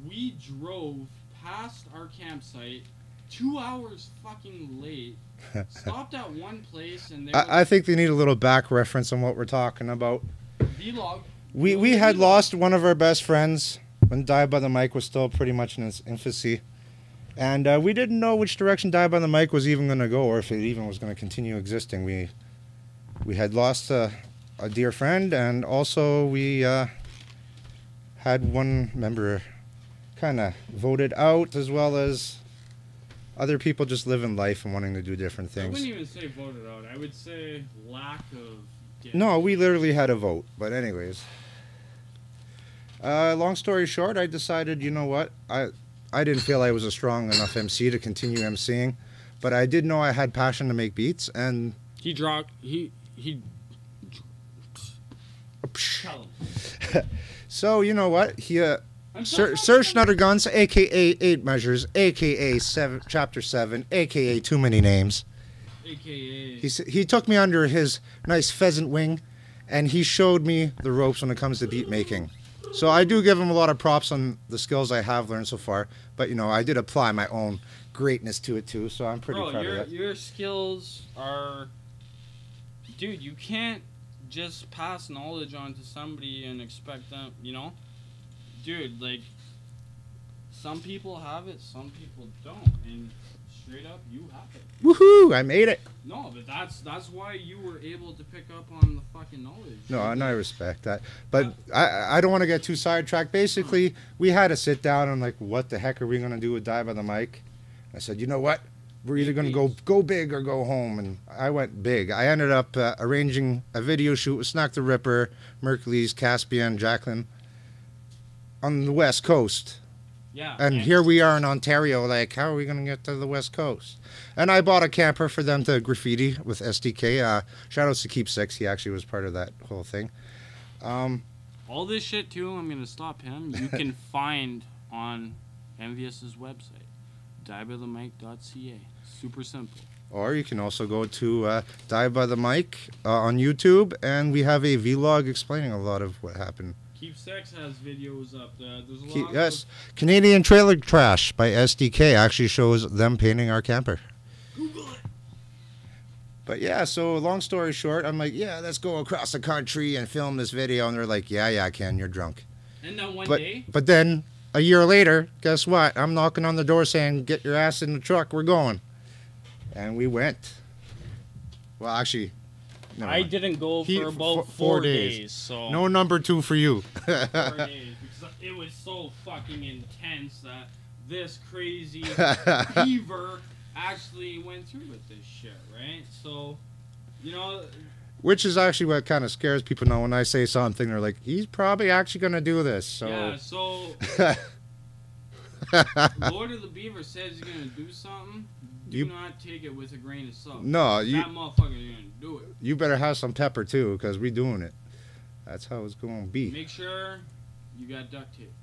We drove past our campsite 2 hours fucking late, stopped at one place, and I think they need a little back reference on what we're talking about. vlog. We had lost one of our best friends when Dive by the Mic was still pretty much in its infancy. And we didn't know which direction Dive by the Mic was even going to go, or if it even was going to continue existing. We had lost a dear friend, and also we had one member kind of voted out, as well as other people just living life and wanting to do different things. I wouldn't even say voted out. I would say lack of... No, we literally had a vote. But anyways. Long story short, I decided, you know what? I didn't feel I was a strong enough MC to continue MCing. But I did know I had passion to make beats, and... He... So, you know what? Sir Schnatter Gans, a.k.a. 8 Measures, a.k.a. Chapter 7, a.k.a. Too Many Names. A.k.a. He took me under his nice pheasant wing, and he showed me the ropes when it comes to beat making. So I do give him a lot of props on the skills I have learned so far, but, you know, I did apply my own greatness to it, too, so I'm pretty proud of that. Your skills are... Dude, you can't just pass knowledge on to somebody and expect them, you know? Dude, like, some people have it, some people don't, and straight up, you have it. Woohoo! I made it. No, but that's why you were able to pick up on the fucking knowledge. No, and I respect that, but I don't want to get too sidetracked. Basically, we had to sit down and like, what the heck are we gonna do with Dive by the Mic? I said, you know what? We're either gonna go big or go home, and I went big. I ended up arranging a video shoot with Snack the Ripper, Mercules, Caspian, Jacqueline on the West Coast. Yeah. And here we are in Ontario, like, how are we going to get to the West Coast? And I bought a camper for them to graffiti with SDK. Shout outs to Keep Six. He actually was part of that whole thing. All this shit, too, I'm going to stop him. You can find on NVS's website, diebythemic.ca. Super simple. Or you can also go to Die by the Mic on YouTube, and we have a vlog explaining a lot of what happened. Keep Sex has videos up there. There's a lot Yes. Canadian Trailer Trash by SDK actually shows them painting our camper. Google it. But yeah, so long story short, I'm like, yeah, let's go across the country and film this video. And they're like, yeah, Ken, you're drunk. And then one But, day, but then a year later, guess what? I'm knocking on the door saying, get your ass in the truck, we're going. And we went. Well, actually, never I mind. didn't go He- for about four 4 days. days. So No number 2 for you. 4 days because it was so fucking intense that this crazy beaver actually went through with this shit, right? So, you know, Which is actually what kind of scares people now when I say something. They're like, he's probably actually going to do this. So. yeah. So Lord of the Beaver says he's gonna do something. Do not take it with a grain of salt. No, that motherfucker's gonna do it. You better have some pepper too, because we doing it. That's how it's going to be. Make sure you got duct tape.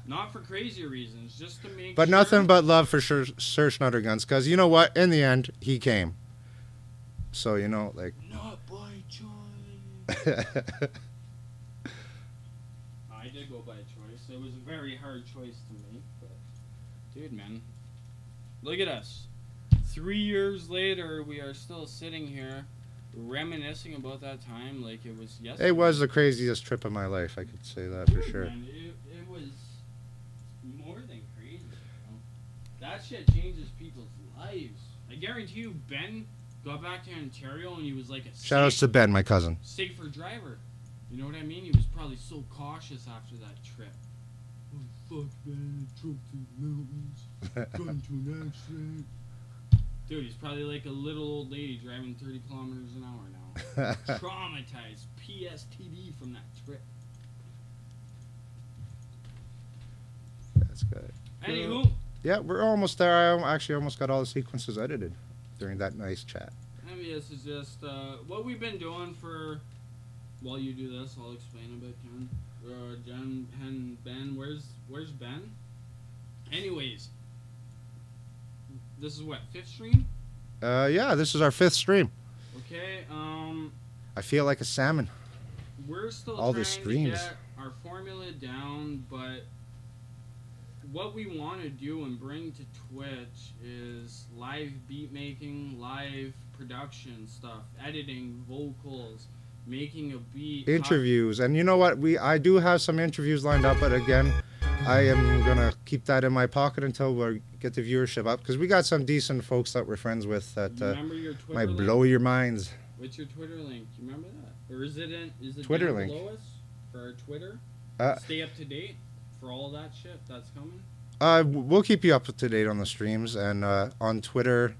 Not for crazy reasons, just to make But sure. nothing but love for Sir Schnatter Gans, because you know what? In the end, he came. So, you know, like... Not by choice. I did go by choice. It was a very hard choice to make, but... Dude, man. Look at us. 3 years later, we are still sitting here reminiscing about that time like it was yesterday. It was the craziest trip of my life, I could say that for sure. Man, it was more than crazy. You know? That shit changes people's lives. I guarantee you, Ben got back to Ontario and he was like a Shout outs to Ben, my cousin. safer driver. You know what I mean? He was probably so cautious after that trip. Oh, fuck, man, I drove through the mountains, got into an accident. Dude, he's probably like a little old lady driving 30 kilometers an hour now. Traumatized. PSTD from that trip. That's good. Anywho. Yeah, we're almost there. I actually almost got all the sequences edited during that nice chat. NVS is just what we've been doing for. While you do this, I'll explain a bit, Ken. Ben, where's Ben? Anyways, this is what, 5th stream? Yeah, this is our 5th stream. Okay. I feel like a salmon. We're still All trying the streams. to get our formula down, but what we want to do and bring to Twitch is live beat making, live production stuff, editing, vocals, making a beat, Interviews, and you know what? I do have some interviews lined up, but again, I am gonna keep that in my pocket until we get the viewership up, because we got some decent folks that we're friends with that remember your Twitter might link? blow your minds. What's your Twitter link? Do you remember that? Or is it Twitter down link. below us for our Twitter? Stay up to date for all that shit that's coming. We'll keep you up to date on the streams, and on Twitter,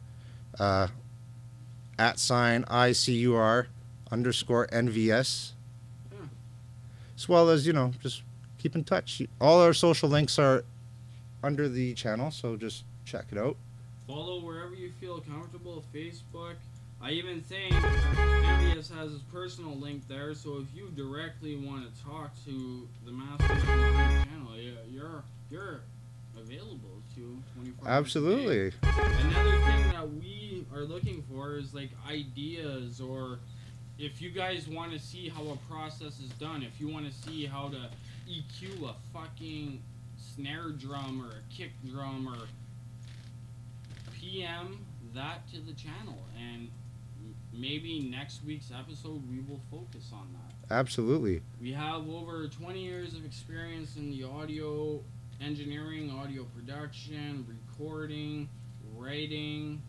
@ICUR_NVS, as well as, you know, just keep in touch. All our social links are under the channel, so just check it out. Follow wherever you feel comfortable. Facebook. I even think NVS has his personal link there, so if you directly want to talk to the master of the channel, you're available to 24 hours Absolutely. a day. Another thing that we are looking for is like ideas, or if you guys want to see how a process is done, if you want to see how to EQ a fucking snare drum or a kick drum, or PM that to the channel, and maybe next week's episode we will focus on that. Absolutely. We have over 20 years of experience in the audio engineering, audio production, recording, writing,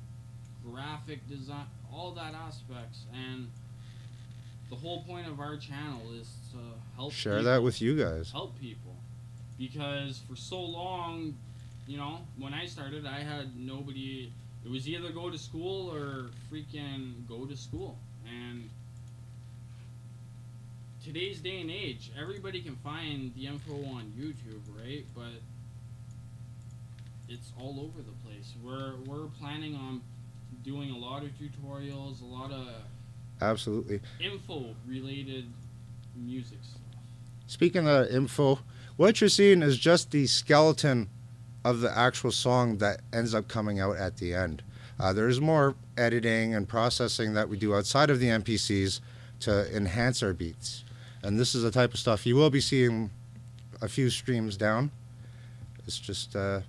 graphic design, all that aspects, and the whole point of our channel is to help Share people, that with you guys. help people, because for so long, you know, when I started, I had nobody. It was either go to school or freaking go to school. And today's day and age, everybody can find the info on YouTube, right? But it's all over the place. We're planning on doing a lot of tutorials, a lot of Absolutely. info related music stuff. Speaking of info, what you're seeing is just the skeleton of the actual song that ends up coming out at the end. There's more editing and processing that we do outside of the MPCs to enhance our beats. And this is the type of stuff you will be seeing a few streams down. It's just, we're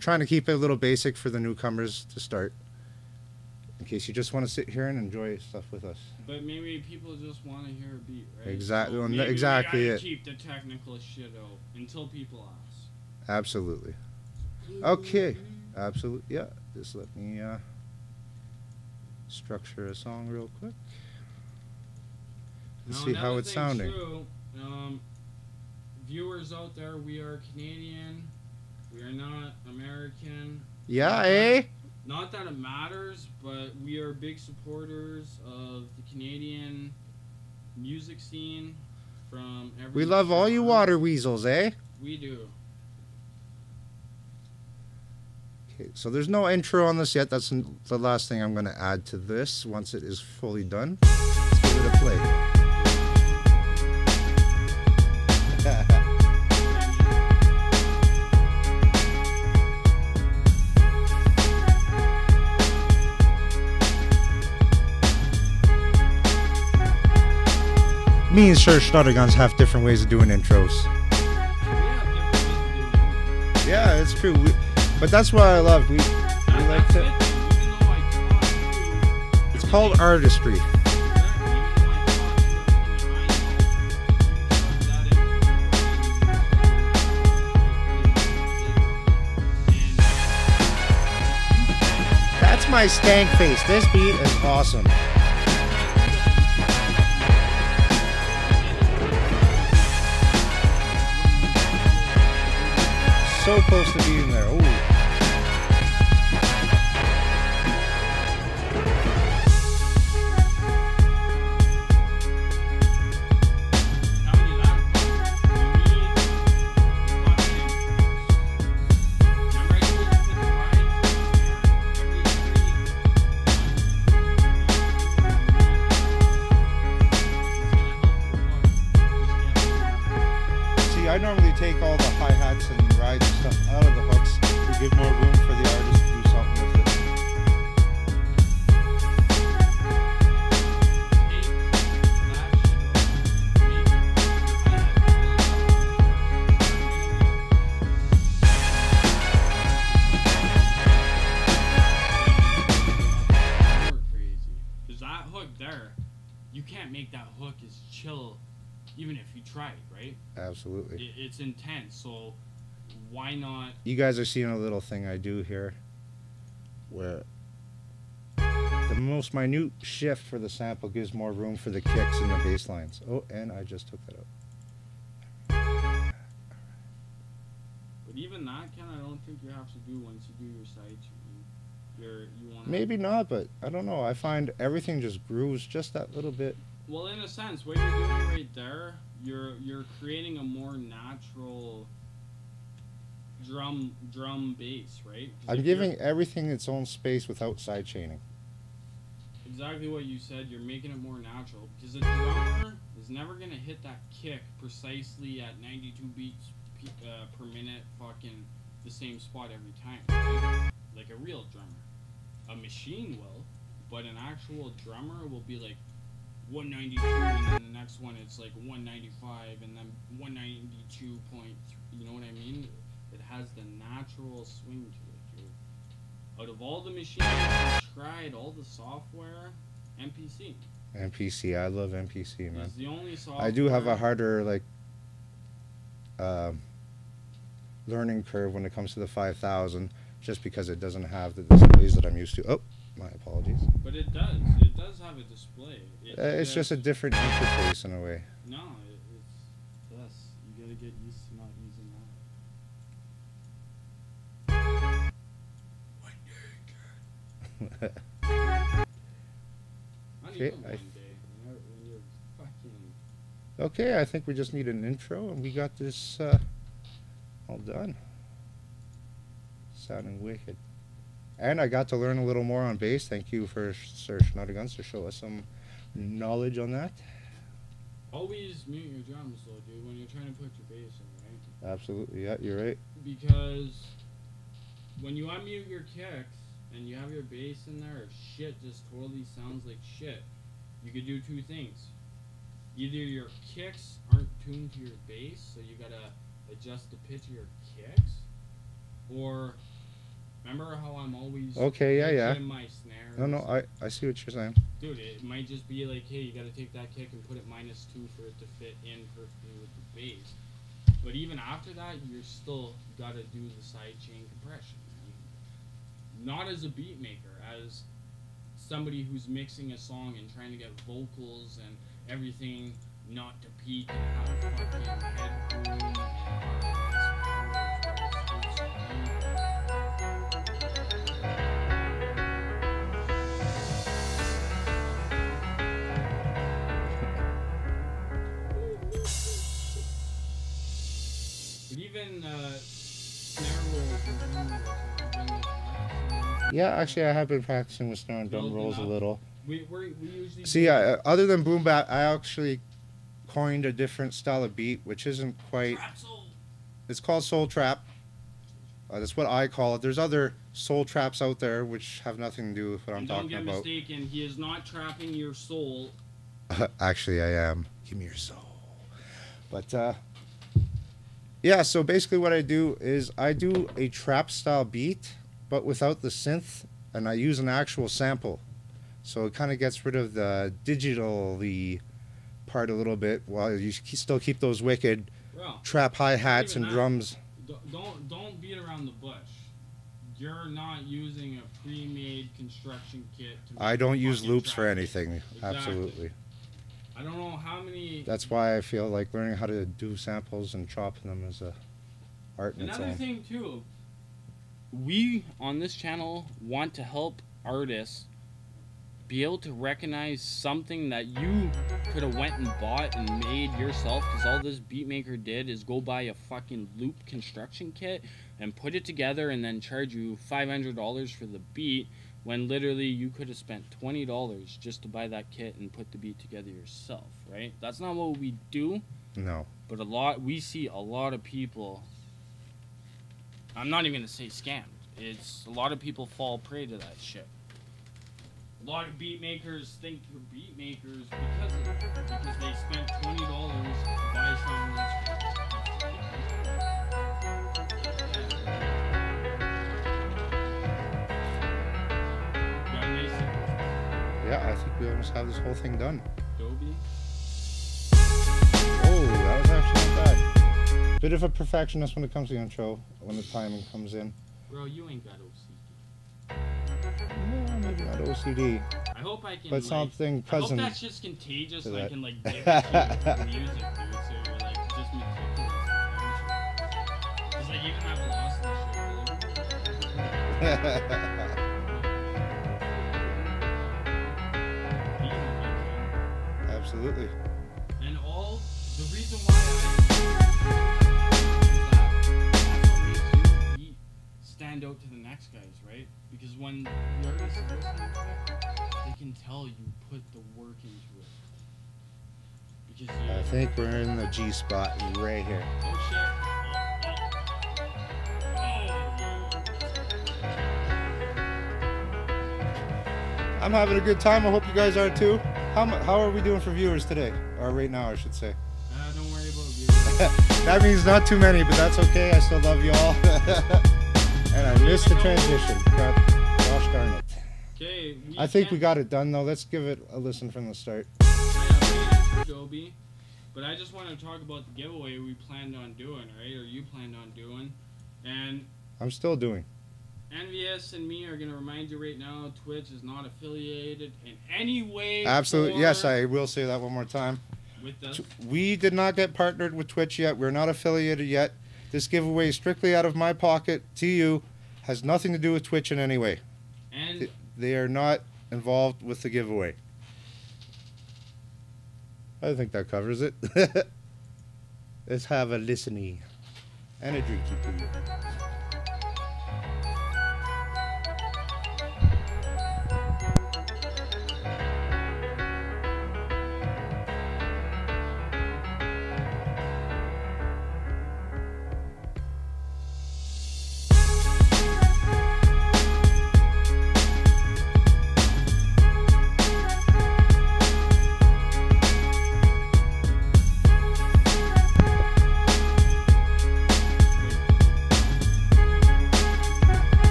trying to keep it a little basic for the newcomers to start, in case you just want to sit here and enjoy stuff with us. But maybe people just want to hear a beat, right? Exactly. So Well, maybe exactly we gotta it. keep the technical shit out until people ask. Absolutely. Okay. Absolutely. Yeah. Just let me structure a song real quick. Let's see how another it's thing sounding. Too, viewers out there, we are Canadian. We are not American. Yeah, eh? Not that it matters, but we are big supporters of the Canadian music scene from every We love all you genre. water weasels, eh? We do. Okay, so there's no intro on this yet. That's the last thing I'm going to add to this once it is fully done. Let's give it a play. Me and Sir Schnatter Gans have different ways of doing intros. Yeah, it's true. But that's what I love. We like to. It's called artistry. That's my stank face. This beat is awesome. So close to being there. Ooh. I normally take all the hi-hats and rides and stuff out of the hooks to give more room for the artist to do something with it. Crazy. Because that hook there, you can't make that hook as chill even if you tried, right? Absolutely. It's intense, so why not? You guys are seeing a little thing I do here where the most minute shift for the sample gives more room for the kicks and the bass lines. Oh, and I just took that out. But even that, Ken, I don't think you have to do once you do your side tuning. You want Maybe not, but I don't know. I find everything just grooves just that little bit. Well, in a sense, what you're doing right there, you're creating a more natural drum bass, right? I'm giving everything its own space without side chaining. Exactly what you said. You're making it more natural because a drummer is never gonna hit that kick precisely at 92 beats per minute, fucking the same spot every time, right? Like a real drummer. A machine will, but an actual drummer will be like 192, and then the next one it's like 195, and then 192 point. You know what I mean? It has the natural swing to it, dude. Out of all the machines I tried, all the software, MPC. MPC, I love MPC, man. It's the only software. I do have a harder learning curve when it comes to the 5000, just because it doesn't have the displays that I'm used to. Oh, my apologies. But it does. It does have a display. It's just a different interface in a way. No, it's this. You gotta get used to not using that. Not Okay, even one day. When you're fucking. Okay, I think we just need an intro, and we got this all done. sounding wicked. And I got to learn a little more on bass. Thank you for Sir Schnatter Gans to show us some knowledge on that. Always mute your drums though, dude, when you're trying to put your bass in, right? Absolutely, yeah, you're right. Because when you unmute your kicks and you have your bass in there, shit just totally sounds like shit. You could do two things. Either your kicks aren't tuned to your bass, so you gotta adjust the pitch of your kicks, or remember how I'm always yeah. in my snare? No, I see what you're saying. Dude, it might just be like, hey, you gotta take that kick and put it -2 for it to fit in perfectly with the bass. But even after that, you're still gotta do the sidechain compression. Not as a beat maker, as somebody who's mixing a song and trying to get vocals and everything not to peak and have fucking headroom but even snare rolls. Yeah, actually, I have been practicing with snare and drum rolls a little. We usually See, other than boom bap, I actually coined a different style of beat, which isn't quite. It's called soul trap. That's what I call it. There's other soul traps out there which have nothing to do with what I'm talking about. Don't get mistaken. He is not trapping your soul. Actually, I am. Give me your soul. But yeah. So basically, what I do is I do a trap style beat, but without the synth, and I use an actual sample. So it kind of gets rid of the digital-y part a little bit, while you still keep those wicked trap hi-hats and drums. Don't beat around the bush. You're not using a pre-made construction kit. I don't use loops for anything. Exactly. Absolutely. I don't know how many. That's why I feel like learning how to do samples and chopping them is a art in its own. Another thing too. We on this channel want to help artists be able to recognize something that you could have went and bought and made yourself, because all this beatmaker did is go buy a fucking loop construction kit and put it together and then charge you $500 for the beat, when literally you could have spent $20 just to buy that kit and put the beat together yourself, right? That's not what we do. No. But we see a lot of people, I'm not even gonna say scammed, it's a lot of people fall prey to that shit. A lot of beat makers think they're beat makers because of it, because they spent $20 to buy something Yeah, I think we almost have this whole thing done. Adobe. Oh, that was actually not bad. Bit of a perfectionist when it comes to the intro, when the timing comes in. Bro, you ain't got OCD. No, maybe not OCD. I hope I can. But something cousin. I hope that's just contagious. So I can like give it to you with music, dude. So you're like just meticulous. Cause like even I've lost this shit. Absolutely. And all the reason why I stand out to the next guys, right? Because when the artist is listening to it, they can tell you put the work into it. Because I think we're in the G spot right here. Oh shit. I'm having a good time. I hope you guys are too. How are we doing for viewers today? Or right now, I should say. Don't worry about viewers. That means not too many, but that's okay. I still love you all. And I missed the transition. Gosh darn it. Okay. I think we got it done though. Let's give it a listen from the start. Adobe, but I just want to talk about the giveaway we planned on doing, right? Or you planned on doing. And I'm still doing. NVS and me are going to remind you right now, Twitch is not affiliated in any way. Absolutely. Yes, I will say that one more time. With us. We did not get partnered with Twitch yet. We're not affiliated yet. This giveaway is strictly out of my pocket to you. Has nothing to do with Twitch in any way. And they are not involved with the giveaway. I think that covers it. Let's have a listening and a drinky too.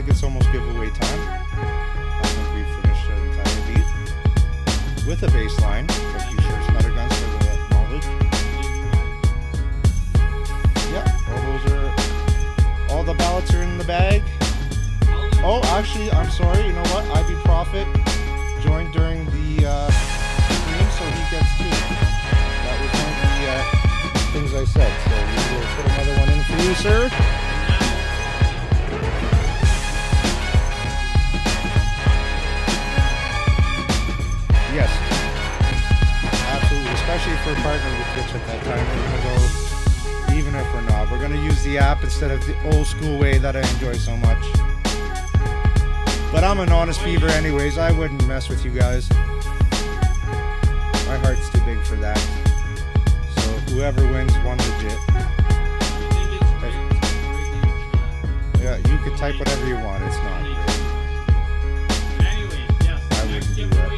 think it's almost giveaway time. I think we've finished the entire beat with a bass line. Thank you, sure, Schnatter Gans, for the knowledge. Yeah, all the ballots are in the bag. Oh, actually, I'm sorry. You know what? IB Prophet joined during the stream, so he gets two. That was one of the things I said. So we will put another one in for you, sir. Yes, absolutely. Especially for a partner with Twitch at that time, we're gonna go. Even if we're not, we're gonna use the app instead of the old school way that I enjoy so much. But I'm an honest beaver anyways. I wouldn't mess with you guys. My heart's too big for that. So whoever wins won legit. Yeah, you could type whatever you want. It's not great. I wouldn't do that.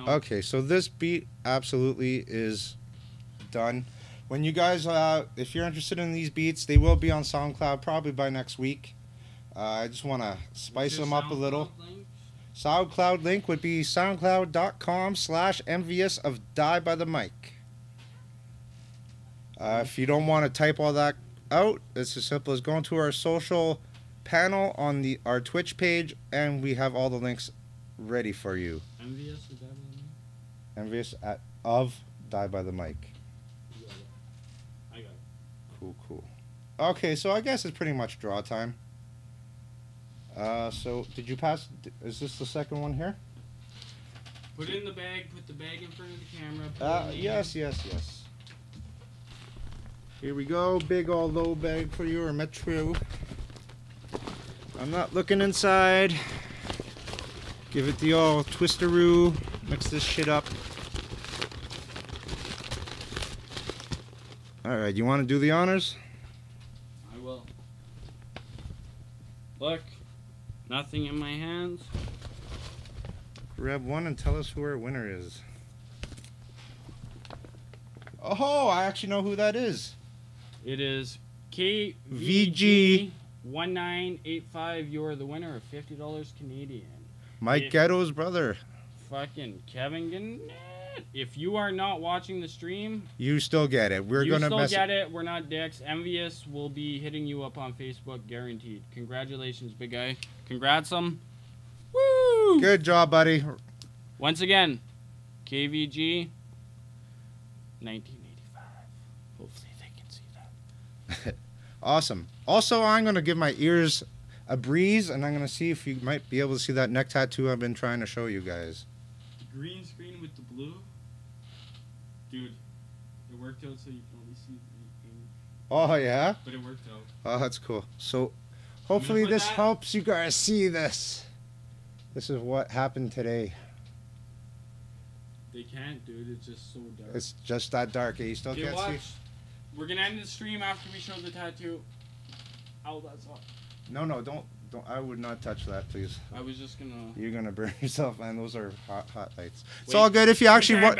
Okay, so this beat absolutely is done. When you guys, if you're interested in these beats, they will be on SoundCloud probably by next week. I just want to spice them up a little. SoundCloud link would be soundcloud.com/envious of Die by the Mic. If you don't want to type all that out, it's as simple as going to our social panel on our Twitch page, and we have all the links ready for you. NVS or Die by the Mic? NVS of Die by the Mic. You got it. I got it. Cool, cool. Okay, so I guess it's pretty much draw time. So did you pass? Is this the second one here? Put it in the bag. Put the bag in front of the camera. Yes. Here we go. Big old low bag for you, or Metro. I'm not looking inside. Give it the old twisteroo. Mix this shit up. Alright, you want to do the honors? I will. Look, nothing in my hands. Grab one and tell us who our winner is. Oh, I actually know who that is. It is KVG1985. You're the winner of $50 Canadian. Mike Ghetto's brother. Fucking Kevin Gannett. If you are not watching the stream, you still get it. You still get it. We're not dicks. Envious will be hitting you up on Facebook, guaranteed. Congratulations, big guy. Congrats him. Woo! Good job, buddy. Once again, KVG 1985. Hopefully they can see that. Awesome. Also, I'm going to give my ears a breeze, and I'm going to see if you might be able to see that neck tattoo I've been trying to show you guys. Green screen with the blue. Dude, it worked out so you can only see the green. Oh, yeah? But it worked out. Oh, that's cool. So, hopefully this helps you guys see this. This is what happened today. They can't, dude. It's just so dark. It's just that dark. You still can't see? We're going to end the stream after we show the tattoo. Oh, that's all. No, don't. I would not touch that, please. I was just going to... You're going to burn yourself, man. Those are hot lights. It's all good if you actually want...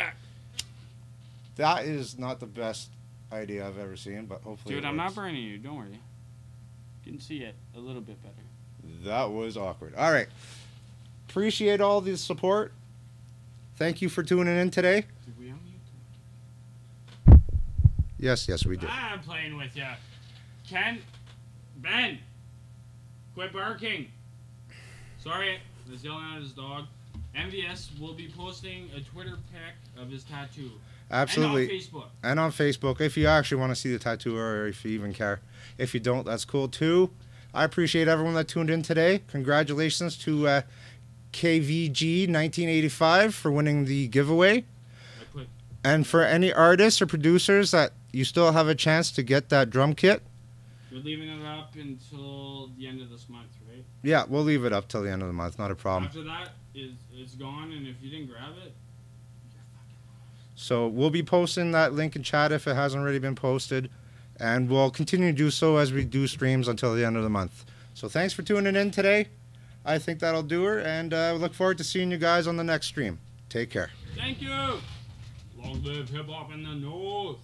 That is not the best idea I've ever seen, but hopefully Dude, I'm not burning you. Don't worry. Didn't see it. A little bit better. That was awkward. All right. Appreciate all the support. Thank you for tuning in today. Did we unmute? Yes, we did. I'm playing with you. Ben, quit barking. Sorry, I was yelling at his dog. MVS will be posting a Twitter pic of his tattoo. Absolutely. And on Facebook. If you actually want to see the tattoo, or if you even care. If you don't, that's cool too. I appreciate everyone that tuned in today. Congratulations to KVG 1985 for winning the giveaway. And for any artists or producers that you still have a chance to get that drum kit. We're leaving it up until the end of this month, right? Yeah, we'll leave it up till the end of the month. Not a problem. After that, it's gone, and if you didn't grab it, So we'll be posting that link in chat if it hasn't already been posted. And we'll continue to do so as we do streams until the end of the month. So thanks for tuning in today. I think that'll do her. And we look forward to seeing you guys on the next stream. Take care. thank you. Long live hip hop in the north.